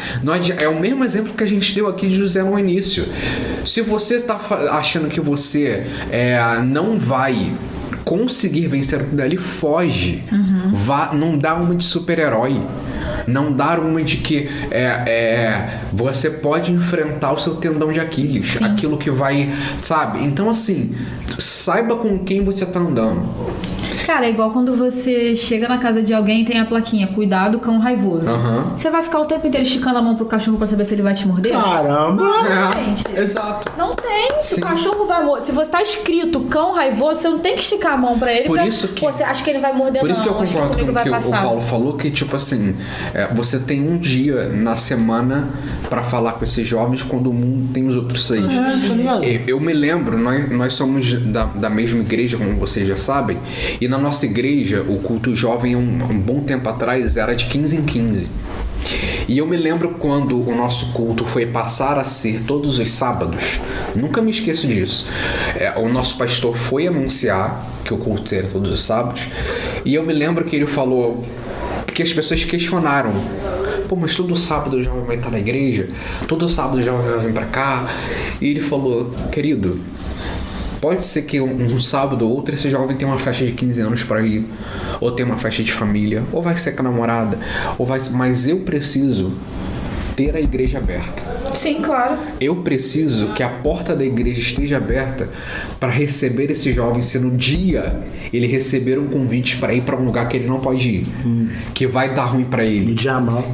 É o mesmo exemplo que a gente deu aqui de José no início. Se você tá achando que você não vai conseguir vencer aquilo ali, foge. Não dá uma de super-herói. Não dar uma de que você pode enfrentar o seu tendão de Aquiles. Sim. Aquilo que vai, sabe? Então assim, saiba com quem você tá andando. Cara, é igual quando você chega na casa de alguém e tem a plaquinha, cuidado, cão raivoso. Você vai ficar o tempo inteiro esticando a mão pro cachorro pra saber se ele vai te morder? Caramba! Gente. Exato. Não tem. Se Sim. o cachorro vai morder. Se você tá escrito cão raivoso, você não tem que esticar a mão pra ele. Por isso que- Você acha que ele vai morder, Por não. isso que eu Acho concordo com comigo o vai que o passar. Paulo falou, que tipo assim, você tem um dia na semana pra falar com esses jovens quando o mundo tem os outros 6. Tá ligado? Eu me lembro, nós somos da mesma igreja, como vocês já sabem, e na nossa igreja o culto jovem um bom tempo atrás era de 15 em 15. E eu me lembro quando o nosso culto foi passar a ser todos os sábados. Nunca me esqueço disso. O nosso pastor foi anunciar que o culto seria todos os sábados. E eu me lembro que ele falou que as pessoas questionaram. Pô, mas todo sábado o jovem vai estar na igreja? Todo sábado o jovem vai vir pra cá? E ele falou, querido, Pode ser que um sábado ou outro esse jovem tenha uma festa de 15 anos pra ir, ou tem uma festa de família, ou vai ser com a namorada, mas eu preciso ter a igreja aberta. Sim, claro. Eu preciso que a porta da igreja esteja aberta para receber esse jovem, se no dia ele receber um convite para ir para um lugar que ele não pode ir, que vai dar ruim para ele. Jamal.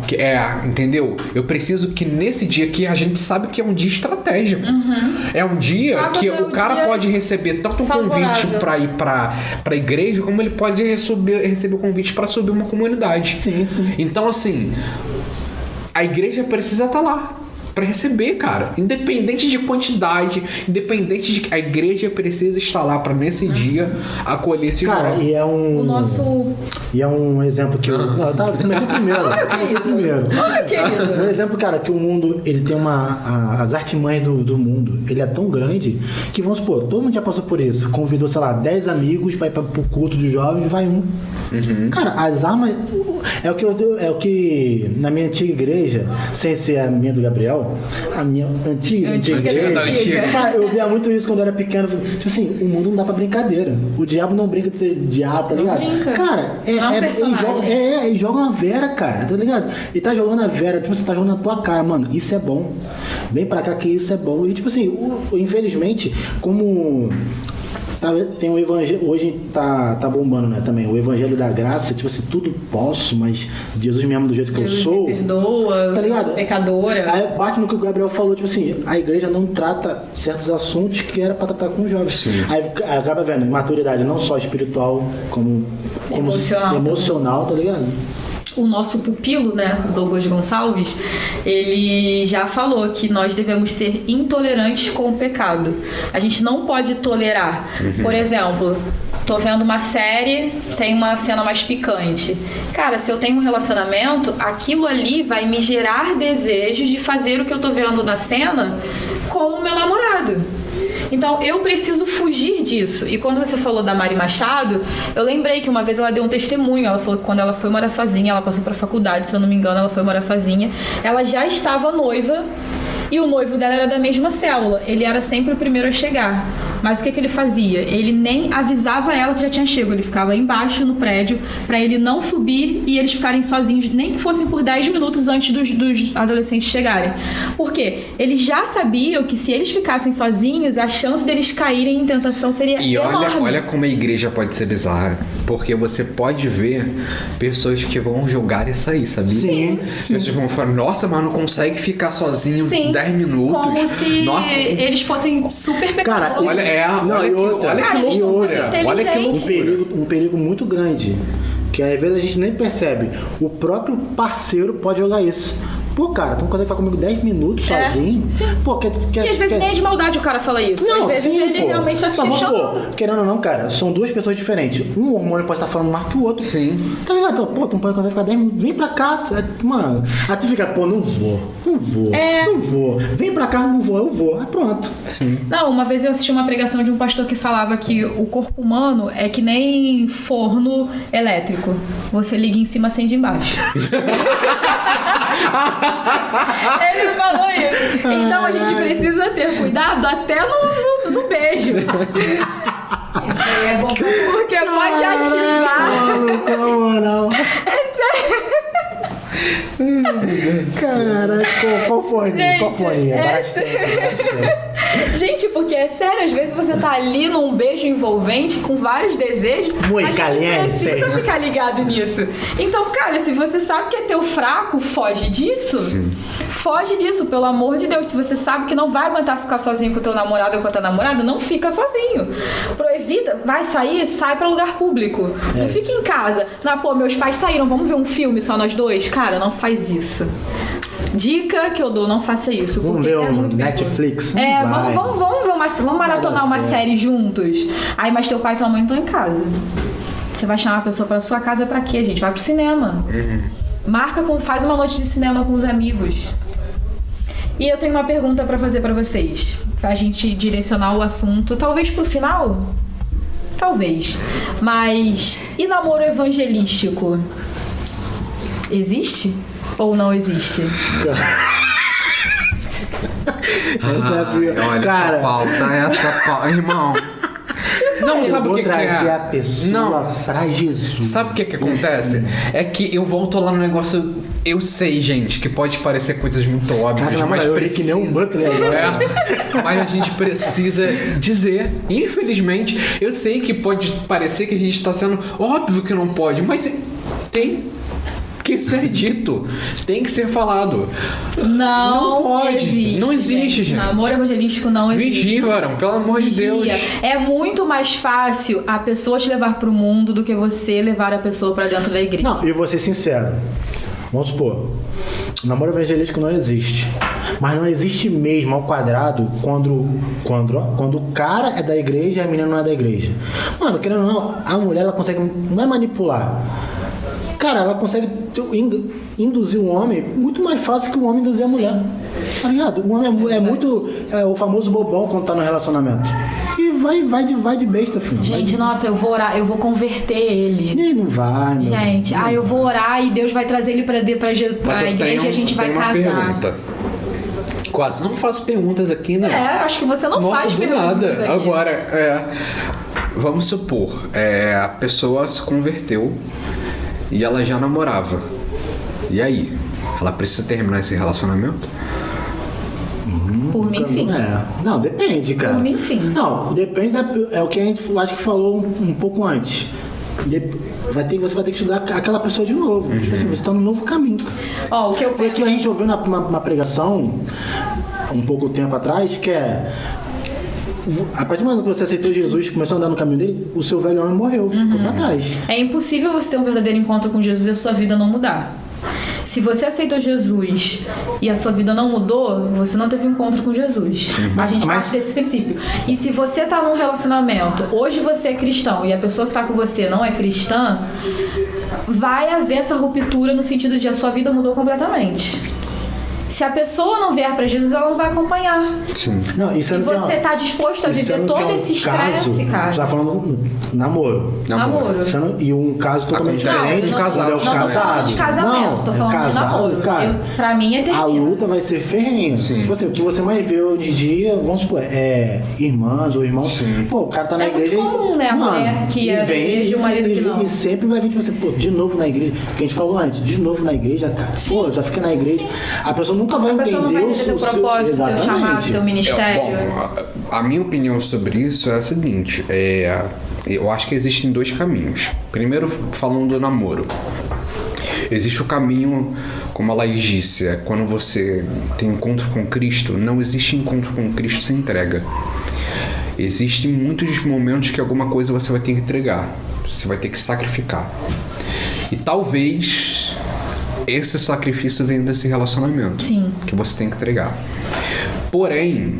Entendeu? Eu preciso que nesse dia, que a gente sabe que é um dia estratégico, é um dia Sábado que é o cara pode receber tanto um convite favorável. para ir para a igreja, como ele pode receber o convite para subir uma comunidade. Sim, sim. Então, assim, a igreja precisa estar lá para receber, cara. Independente de quantidade, independente de... A igreja precisa estar lá para nesse dia acolher esse Cara, jovem. e é um... O nosso... E é um exemplo que eu... Não, eu comecei primeiro. querido. Um exemplo, cara, que o mundo, ele tem as artimanhas do mundo, ele é tão grande que, vamos supor, todo mundo já passou por isso. Convidou, sei lá, 10 amigos pra ir pro culto de jovens, vai um. Cara, as armas... É o que na minha antiga igreja, sem ser a minha do Gabriel, a minha antiga igreja... Cara, eu via muito isso quando eu era pequeno. Tipo assim, o mundo não dá pra brincadeira. O diabo não brinca de ser diabo, tá ligado? Brinca. Cara, Personagem. ele joga uma Vera, cara, tá ligado? Ele tá jogando a Vera, tipo, você tá jogando na tua cara, mano, isso é bom. Vem pra cá que isso é bom. E tipo assim, infelizmente, como tem o evangelho, hoje tá bombando, né, também, o evangelho da graça, tipo assim, tudo posso, mas Jesus me ama do jeito que eu sou. Me perdoa, tá ligado? sou pecadora. Aí bate no que o Gabriel falou, tipo assim, a igreja não trata certos assuntos que era pra tratar com os jovens. Sim. Aí acaba vendo maturidade não só espiritual, como emocional, tá ligado? O nosso pupilo, né, Douglas Gonçalves, ele já falou que nós devemos ser intolerantes com o pecado. A gente não pode tolerar. Por exemplo, tô vendo uma série, tem uma cena mais picante. Cara, se eu tenho um relacionamento, aquilo ali vai me gerar desejos de fazer o que eu tô vendo na cena com o meu namorado. Então, eu preciso fugir disso. E quando você falou da Mari Machado, eu lembrei que uma vez ela deu um testemunho. Ela falou que quando ela foi morar sozinha, ela passou pra faculdade, se eu não me engano, ela foi morar sozinha. Ela já estava noiva e o noivo dela era da mesma célula. Ele era sempre o primeiro a chegar. Mas o que ele fazia? Ele nem avisava ela que já tinha chego. Ele ficava embaixo no prédio pra ele não subir e eles ficarem sozinhos, nem que fossem por 10 minutos antes dos adolescentes chegarem. Por quê? Eles já sabiam que se eles ficassem sozinhos, a chance deles caírem em tentação seria enorme. E olha como a igreja pode ser bizarra. Porque você pode ver pessoas que vão julgar isso aí, sabia? Sim. Pessoas vão falar, nossa, mas não consegue ficar sozinho 10 minutos. Como se nossa, eles fossem super pecadores. Cara, olha que loucura. eles não são inteligentes. Olha que loucura. Um perigo muito grande, que às vezes a gente nem percebe. O próprio parceiro pode jogar isso. Pô, cara, tu não consegue ficar comigo 10 minutos sozinho? Sim. Pô, E às vezes nem é de maldade o cara fala isso. Não, às vezes sim, ele pô. realmente tá se Mas, fechando. pô, querendo ou não, cara, são duas pessoas diferentes. Um hormônio pode estar falando mais que o outro. Sim. Tá ligado? Então, pô, tu não pode conseguir ficar 10 minutos. Vem pra cá. Mano, aí tu fica, pô, não vou. Vem pra cá, não vou, eu vou. Aí pronto. Sim. Não, uma vez eu assisti uma pregação de um pastor que falava que o corpo humano é que nem forno elétrico. Você liga em cima, acende embaixo. Ele falou isso. Então a gente precisa ter cuidado até no beijo. Isso aí é bom porque pode ativar. Não. É sério. Cara, qual fone? Qual fone? Gente, porque é sério, às vezes você tá ali num beijo envolvente com vários desejos, Muito a gente caliente. precisa ficar ligado nisso. Então, cara, se você sabe que é teu fraco, foge disso. Sim. Foge disso, pelo amor de Deus. Se você sabe que não vai aguentar ficar sozinho com o teu namorado ou com a tua namorada, não fica sozinho. Evita, vai sair, sai pra lugar público. Não fica em casa. Pô, meus pais saíram, vamos ver um filme só nós dois? Cara, não faz isso. Dica que eu dou, não faça isso. Vamos porque ver é um muito Netflix? perigoso. Vai. Vamos maratonar uma série juntos. Aí, mas teu pai e tua mãe estão em casa. Você vai chamar a pessoa pra sua casa pra quê, gente? Vai pro cinema. Faz uma noite de cinema com os amigos. E eu tenho uma pergunta pra fazer pra vocês. Pra gente direcionar o assunto, talvez pro final? Talvez. Mas, e namoro evangelístico? Existe? Ou não existe? Essa é a pior. Olha, Cara, essa pauta, irmão. Não, sabe eu o vou que trazer é? a pessoa Não. pra Jesus. Sabe o que acontece? É que eu volto lá no negócio. Eu sei, gente, que pode parecer coisas muito óbvias, Cara, mas eu ri precisa. que nem um Butler agora. Mas a gente precisa dizer. Infelizmente, eu sei que pode parecer que a gente tá sendo óbvio que não pode, mas tem que ser dito, tem que ser falado. Não pode. existe. Não existe, gente. Namoro evangelístico não existe. Vigiam, pelo amor de Vigia. Deus. É muito mais fácil a pessoa te levar pro mundo do que você levar a pessoa pra dentro da igreja. Não, e vou ser sincero. Vamos supor, o namoro evangelístico não existe. Mas não existe mesmo ao quadrado quando o cara é da igreja e a menina não é da igreja. Mano, querendo ou não, a mulher ela consegue, não é manipular. Cara, ela consegue induzir o homem muito mais fácil que o homem induzir a mulher. Tá ligado? O homem é muito o famoso bobão quando tá no relacionamento. E vai de besta, filho. Gente, nossa, eu vou orar, eu vou converter ele. E não vai, meu. Gente, eu vou orar e Deus vai trazer ele pra igreja e a gente vai casar. Pergunta. Quase não faço perguntas aqui, né? Acho que você não Nossa, faz do perguntas nada. aqui. Agora, vamos supor, a pessoa se converteu e ela já namorava. E aí? Ela precisa terminar esse relacionamento? Por mim, sim. Não, depende, cara. Por mim, sim. Não, depende é o que a gente acho que falou um pouco antes. Você vai ter que estudar aquela pessoa de novo. Tipo assim, você tá num novo caminho. Ó, o que eu Foi o que a gente ouviu numa pregação um pouco tempo atrás, que é a partir do momento que você aceitou Jesus e começou a andar no caminho dele, o seu velho homem morreu, ficou pra trás. É impossível você ter um verdadeiro encontro com Jesus e a sua vida não mudar. Se você aceitou Jesus e a sua vida não mudou, você não teve um encontro com Jesus. A gente parte desse princípio. E se você tá num relacionamento, hoje você é cristão e a pessoa que tá com você não é cristã, vai haver essa ruptura no sentido de a sua vida mudou completamente. Se a pessoa não vier pra Jesus, ela não vai acompanhar. Sim. Não, isso E você tá disposto a viver todo esse estresse, cara. Você tá falando namoro. Namoro. E um caso totalmente Acontece diferente. com casal. Não, Não, tô falando de casamento, tô falando de namoro. Pra mim é terrível. A luta vai ser ferrenha. Sim. Tipo assim, o que você mais vê hoje em dia, vamos supor, irmãs ou irmãos. Sim. Pô, o cara tá na muito igreja. comum, né? A mulher que é da igreja e o marido que não. E sempre vai vir, tipo assim, pô, de novo na igreja. Porque a gente falou antes, de novo na igreja, cara. Sim. Pô, já fica na igreja. A pessoa nunca vai A pessoa não entender vai o entender seu teu propósito, teu chamado, Exatamente. teu ministério. Bom, a minha opinião sobre isso é a seguinte: eu acho que existem dois caminhos. Primeiro, falando do namoro. Existe o caminho, como a Laís disse, quando você tem encontro com Cristo. Não existe encontro com Cristo sem entrega. Existem muitos momentos que alguma coisa você vai ter que entregar. Você vai ter que sacrificar. E talvez esse sacrifício venha desse relacionamento. Sim. Que você tem que entregar. Porém,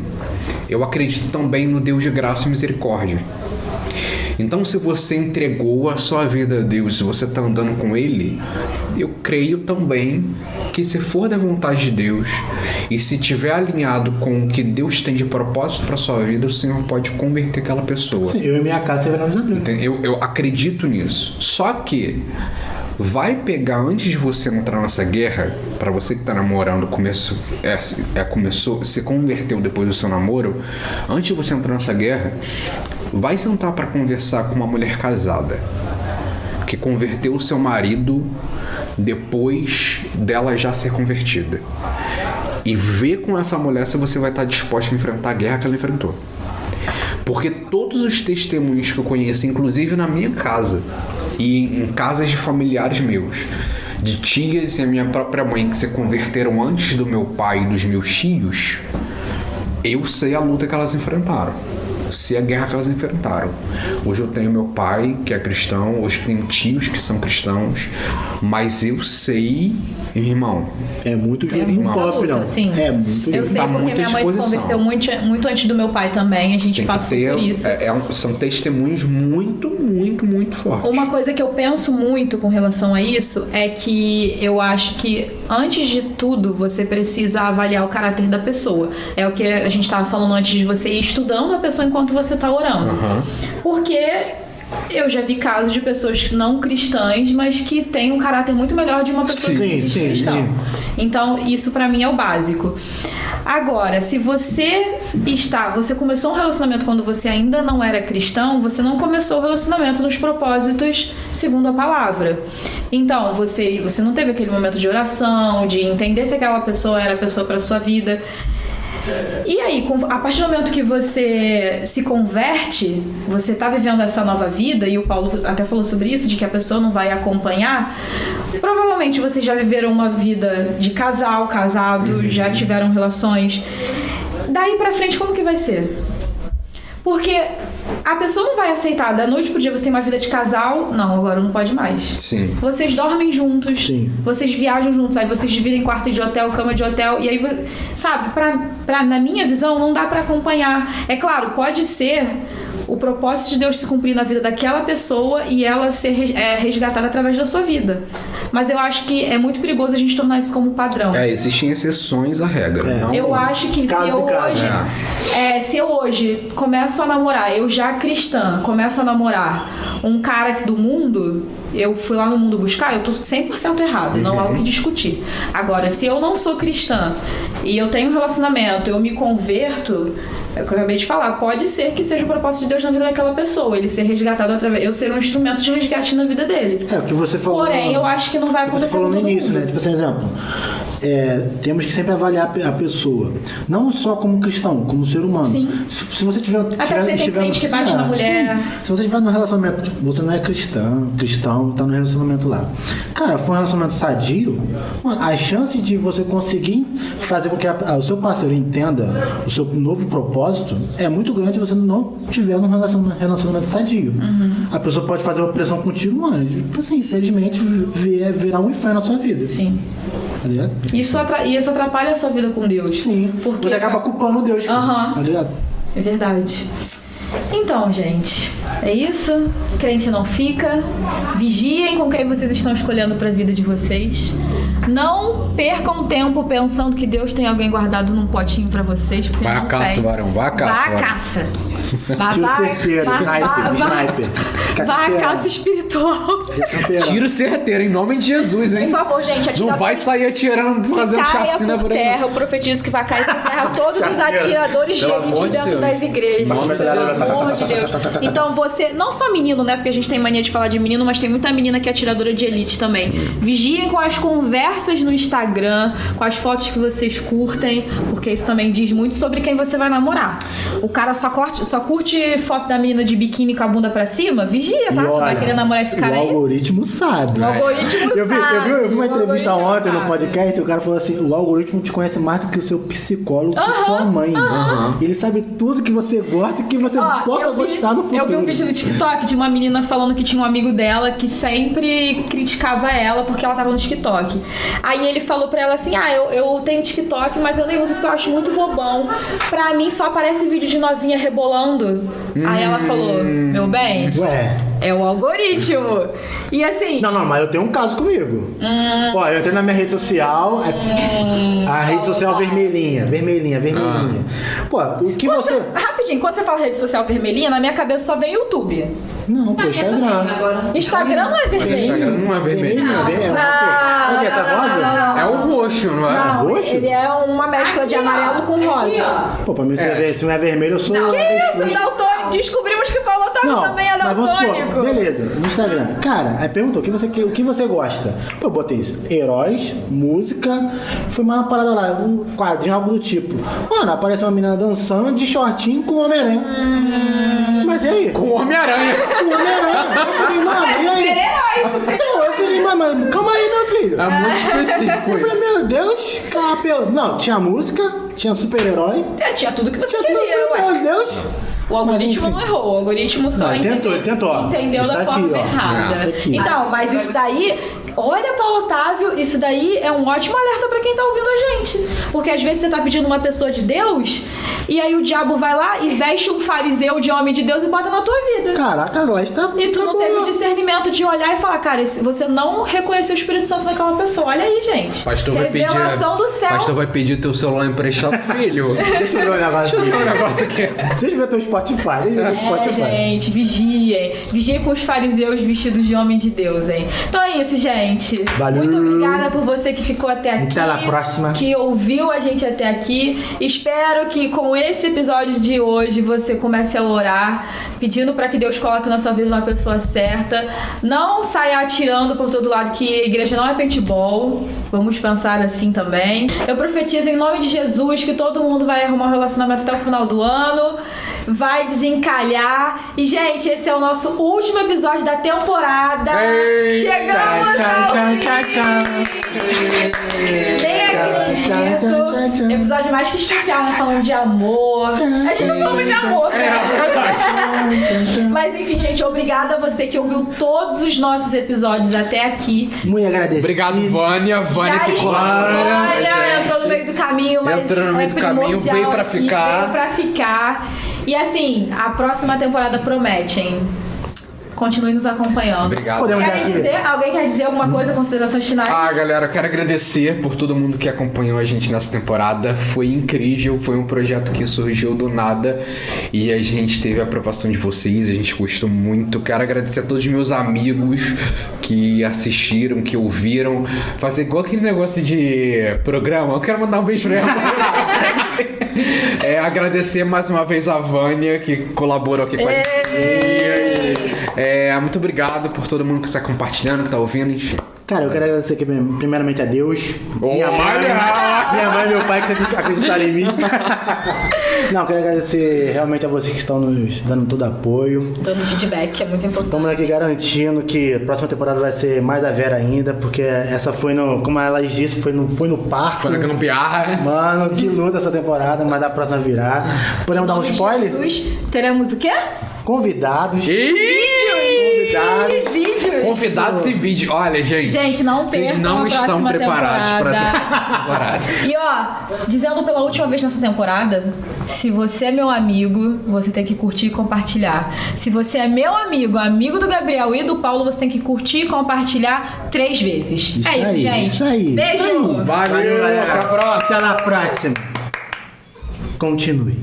eu acredito também no Deus de graça e misericórdia. Então, se você entregou a sua vida a Deus, se você está andando com Ele, eu creio também que, se for da vontade de Deus e se tiver alinhado com o que Deus tem de propósito para sua vida, o Senhor pode converter aquela pessoa. Sim, eu e minha casa serviremos a Deus. Eu acredito nisso. Só que vai pegar, antes de você entrar nessa guerra, para você que tá namorando, começou, se converteu depois do seu namoro, antes de você entrar nessa guerra, vai sentar para conversar com uma mulher casada que converteu o seu marido depois dela já ser convertida, e ver com essa mulher se você vai estar disposto a enfrentar a guerra que ela enfrentou. Porque todos os testemunhos que eu conheço, inclusive na minha casa e em casas de familiares meus, de tias e a minha própria mãe, que se converteram antes do meu pai e dos meus tios, eu sei a luta que elas enfrentaram. Eu sei a guerra que elas enfrentaram. Hoje eu tenho meu pai, que é cristão, hoje eu tenho tios que são cristãos, mas eu sei, irmão, É muito É juros muita no cofre, luta, não. sim. É muito Eu sei Tá porque muita minha mãe se disposição. converteu muito antes do meu pai também. A gente tem que passou ter, por isso. são testemunhos muito, muito, muito fortes. Uma coisa que eu penso muito com relação a isso é que eu acho que, antes de tudo, você precisa avaliar o caráter da pessoa. É o que a gente estava falando antes, de você ir estudando a pessoa enquanto você está orando. Aham. Porque eu já vi casos de pessoas não cristãs, mas que têm um caráter muito melhor de uma pessoa Sim, sim, cristã. sim. Então, isso pra mim é o básico. Agora, se você começou um relacionamento quando você ainda não era cristão, você não começou o relacionamento nos propósitos segundo a palavra. Então, você não teve aquele momento de oração, de entender se aquela pessoa era a pessoa para sua vida. E aí, a partir do momento que você se converte, você tá vivendo essa nova vida, e o Paulo até falou sobre isso, de que a pessoa não vai acompanhar. Provavelmente vocês já viveram uma vida de casado, já tiveram relações. Daí pra frente, como que vai ser? Porque a pessoa não vai aceitar, da noite pro dia você tem uma vida de casal, não, agora não pode mais. Sim. Vocês dormem juntos, Sim. Vocês viajam juntos, aí vocês dividem quarto de hotel, cama de hotel, e aí, sabe, na minha visão, não dá pra acompanhar. É claro, pode ser o propósito de Deus se cumprir na vida daquela pessoa e ela ser resgatada através da sua vida. Mas eu acho que é muito perigoso a gente tornar isso como padrão. Existem exceções à regra. Não Eu acho que se eu hoje começo a namorar, eu já cristã, começo a namorar um cara do mundo, eu fui lá no mundo buscar, eu tô 100% errado, não há o que discutir. Agora, se eu não sou cristã e eu tenho um relacionamento, eu me converto, é o que eu acabei de falar, pode ser que seja o propósito de Deus na vida daquela pessoa, ele ser resgatado através, eu ser um instrumento de resgate na vida dele. É o que você falou. Porém, eu acho que não vai acontecer. Você falou no início, né? Tipo assim, exemplo. Temos que sempre avaliar a pessoa, não só como cristão, como ser humano. Sim. Se você tiver. Até porque tem crente que bate na mulher. Sim. Se você estiver num relacionamento, você não é cristão, tá no relacionamento lá. Cara, foi um relacionamento sadio, mano, a chance de você conseguir fazer com que o seu parceiro entenda o seu novo propósito é muito grande se você não tiver num relacionamento sadio. A pessoa pode fazer uma pressão contigo, mano, tipo assim, infelizmente virar um inferno na sua vida. Sim. Tá ligado? Isso atrapalha a sua vida com Deus. Sim, porque você acaba culpando Deus. Tá ligado? É verdade. Então, gente, é isso. Crente não fica. Vigiem com quem vocês estão escolhendo para a vida de vocês. Não percam tempo pensando que Deus tem alguém guardado num potinho para vocês. Vai a caça, varão. Vai a caça. Vai a caça. Tiro certeiro, sniper. Vai a caça espiritual. Tiro certeiro, em nome de Jesus, hein? Por favor, gente, atiradores. Não vai sair atirando, fazendo chacina por aí. Terra, eu profetizo que vai cair por terra todos os atiradores de elite dentro das igrejas. Pelo amor de Deus. Então você, não só menino, né? Porque a gente tem mania de falar de menino, mas tem muita menina que é atiradora de elite também. Vigiem com as conversas no Instagram, com as fotos que vocês curtem, porque isso também diz muito sobre quem você vai namorar. O cara só curte foto da menina de biquíni com a bunda pra cima, vigia, tá? Tu vai querer namorar esse cara aí? O algoritmo sabe. O algoritmo eu vi uma entrevista ontem no podcast, sabe. o cara falou assim, o algoritmo te conhece mais do que o seu psicólogo e sua mãe. Ele sabe tudo que você gosta e que você possa gostar no futuro. Eu vi um vídeo no TikTok de uma menina falando que tinha um amigo dela que sempre criticava ela porque ela tava no TikTok. Aí ele falou pra ela assim, eu tenho TikTok, mas eu nem uso porque eu acho muito bobão. Pra mim só aparece vídeo de novinha rebolando. Aí ela falou, meu bem, é o algoritmo. E assim... Não, mas eu tenho um caso comigo. Ó, eu entrei na minha rede social, a rede social vermelhinha. Pô, o que você... Rapidinho, quando você fala rede social vermelhinha, na minha cabeça só vem YouTube. Não, pô, Instagram. Instagram não é vermelho. Instagram não é vermelho. O que é essa rosa? É o roxo, não é? Não, roxo? ele é uma mescla de amarelo com rosa. Pô, pra mim você ver se não é vermelho, eu sou... Que isso, daltônico? Descobrimos que o Paulo Otávio também é mas vamos daltônico. supor, beleza, no Instagram. Cara, aí perguntou o que você gosta. Pô, eu botei isso. Heróis, música. Foi uma parada lá, um quadrinho, algo do tipo. Mano, apareceu uma menina dançando de shortinho com o Homem-Aranha. Mas e aí? Com o Homem-Aranha. Com o Homem-Aranha. Eu falei, mano, e aí? Então, eu falei, mano, calma aí, meu filho. É muito específico Eu falei, isso. meu Deus, não, tinha música, tinha super-herói. Tinha tudo que você Tinha tudo, queria, ué. meu Deus. O algoritmo não errou, o algoritmo só Ele tentou. entendeu Isso da aqui, forma ó. errada. Isso aqui. Então, mas isso daí, olha, Paulo Otávio, isso daí é um ótimo alerta pra quem tá ouvindo a gente. Porque às vezes você tá pedindo uma pessoa de Deus E aí o diabo vai lá e veste um fariseu de homem de Deus e bota na tua vida. Caraca, lá está. E tu não teve o discernimento de olhar e falar, cara, você não reconheceu o Espírito Santo naquela pessoa. Olha aí, gente. Pastor vai pedir. Revelação do céu. Pastor vai pedir teu celular emprestado, filho. Deixa eu ver um negócio aqui. aqui. Deixa eu ver teu Spotify. Deixa eu ver teu Spotify. Gente, vigiem. Vigiem com os fariseus vestidos de homem de Deus, hein? Então é isso, gente. Valeu. Muito obrigada por você que ficou até aqui. Até a próxima. Que ouviu a gente até aqui. Espero que com esse episódio de hoje você comece a orar, pedindo para que Deus coloque na sua vida uma pessoa certa. Não saia atirando por todo lado, que a igreja não é paintball. Vamos pensar assim também. Eu profetizo em nome de Jesus que todo mundo vai arrumar um relacionamento até o final do ano, vai desencalhar. E, gente, esse é o nosso último episódio da temporada. Ei, Chegamos ao fim. Nem acredito. Episódio mais que especial, né? Falando de amor. A gente não falou de amor, né? Mas enfim, gente, obrigada a você que ouviu todos os nossos episódios até aqui. Muito agradecido. Obrigado, Vânia. Vânia Já que está. colabora. Olha, entrou no meio do caminho, mas Entrou no meio do caminho, primordial veio pra aqui, ficar. Veio pra ficar. E assim, a próxima temporada promete, hein? Continue nos acompanhando. Obrigado. Podemos dar Querem aqui. dizer? Alguém quer dizer alguma coisa? Considerações finais? Ah, galera, eu quero agradecer por todo mundo que acompanhou a gente nessa temporada. Foi incrível, foi um projeto que surgiu do nada e a gente teve a aprovação de vocês, a gente gostou muito. Quero agradecer a todos os meus amigos que assistiram, que ouviram. Fazer igual aquele negócio de programa. Eu quero mandar um beijo pra ela. Agradecer mais uma vez a Vânia, que colaborou aqui com a gente. Muito obrado por todo mundo que tá compartilhando, que tá ouvindo, enfim. Cara, eu quero agradecer aqui primeiramente a Deus, minha mãe e meu pai que sempre acreditaram em mim. Não, eu quero agradecer realmente a vocês que estão nos dando todo apoio. Todo feedback, que é muito importante. Estamos aqui garantindo que a próxima temporada vai ser mais a Vera ainda, porque essa foi como ela disse, foi no parque. Foi naquele piarra. Mano, que luta essa temporada, mas da próxima virar. Podemos dar um spoiler? Jesus, teremos o quê? Convidados. Convidados e vídeo. Olha, gente. Gente, não percam vocês não a estão próxima preparados para essa temporada. próxima temporada. E ó, dizendo pela última vez nessa temporada, se você é meu amigo, você tem que curtir e compartilhar. Se você é meu amigo, amigo do Gabriel e do Paulo, você tem que curtir e compartilhar 3 vezes. É isso, gente. Isso aí. Beijo! Isso aí. Valeu, galera. até a próxima. Até a próxima. Continue.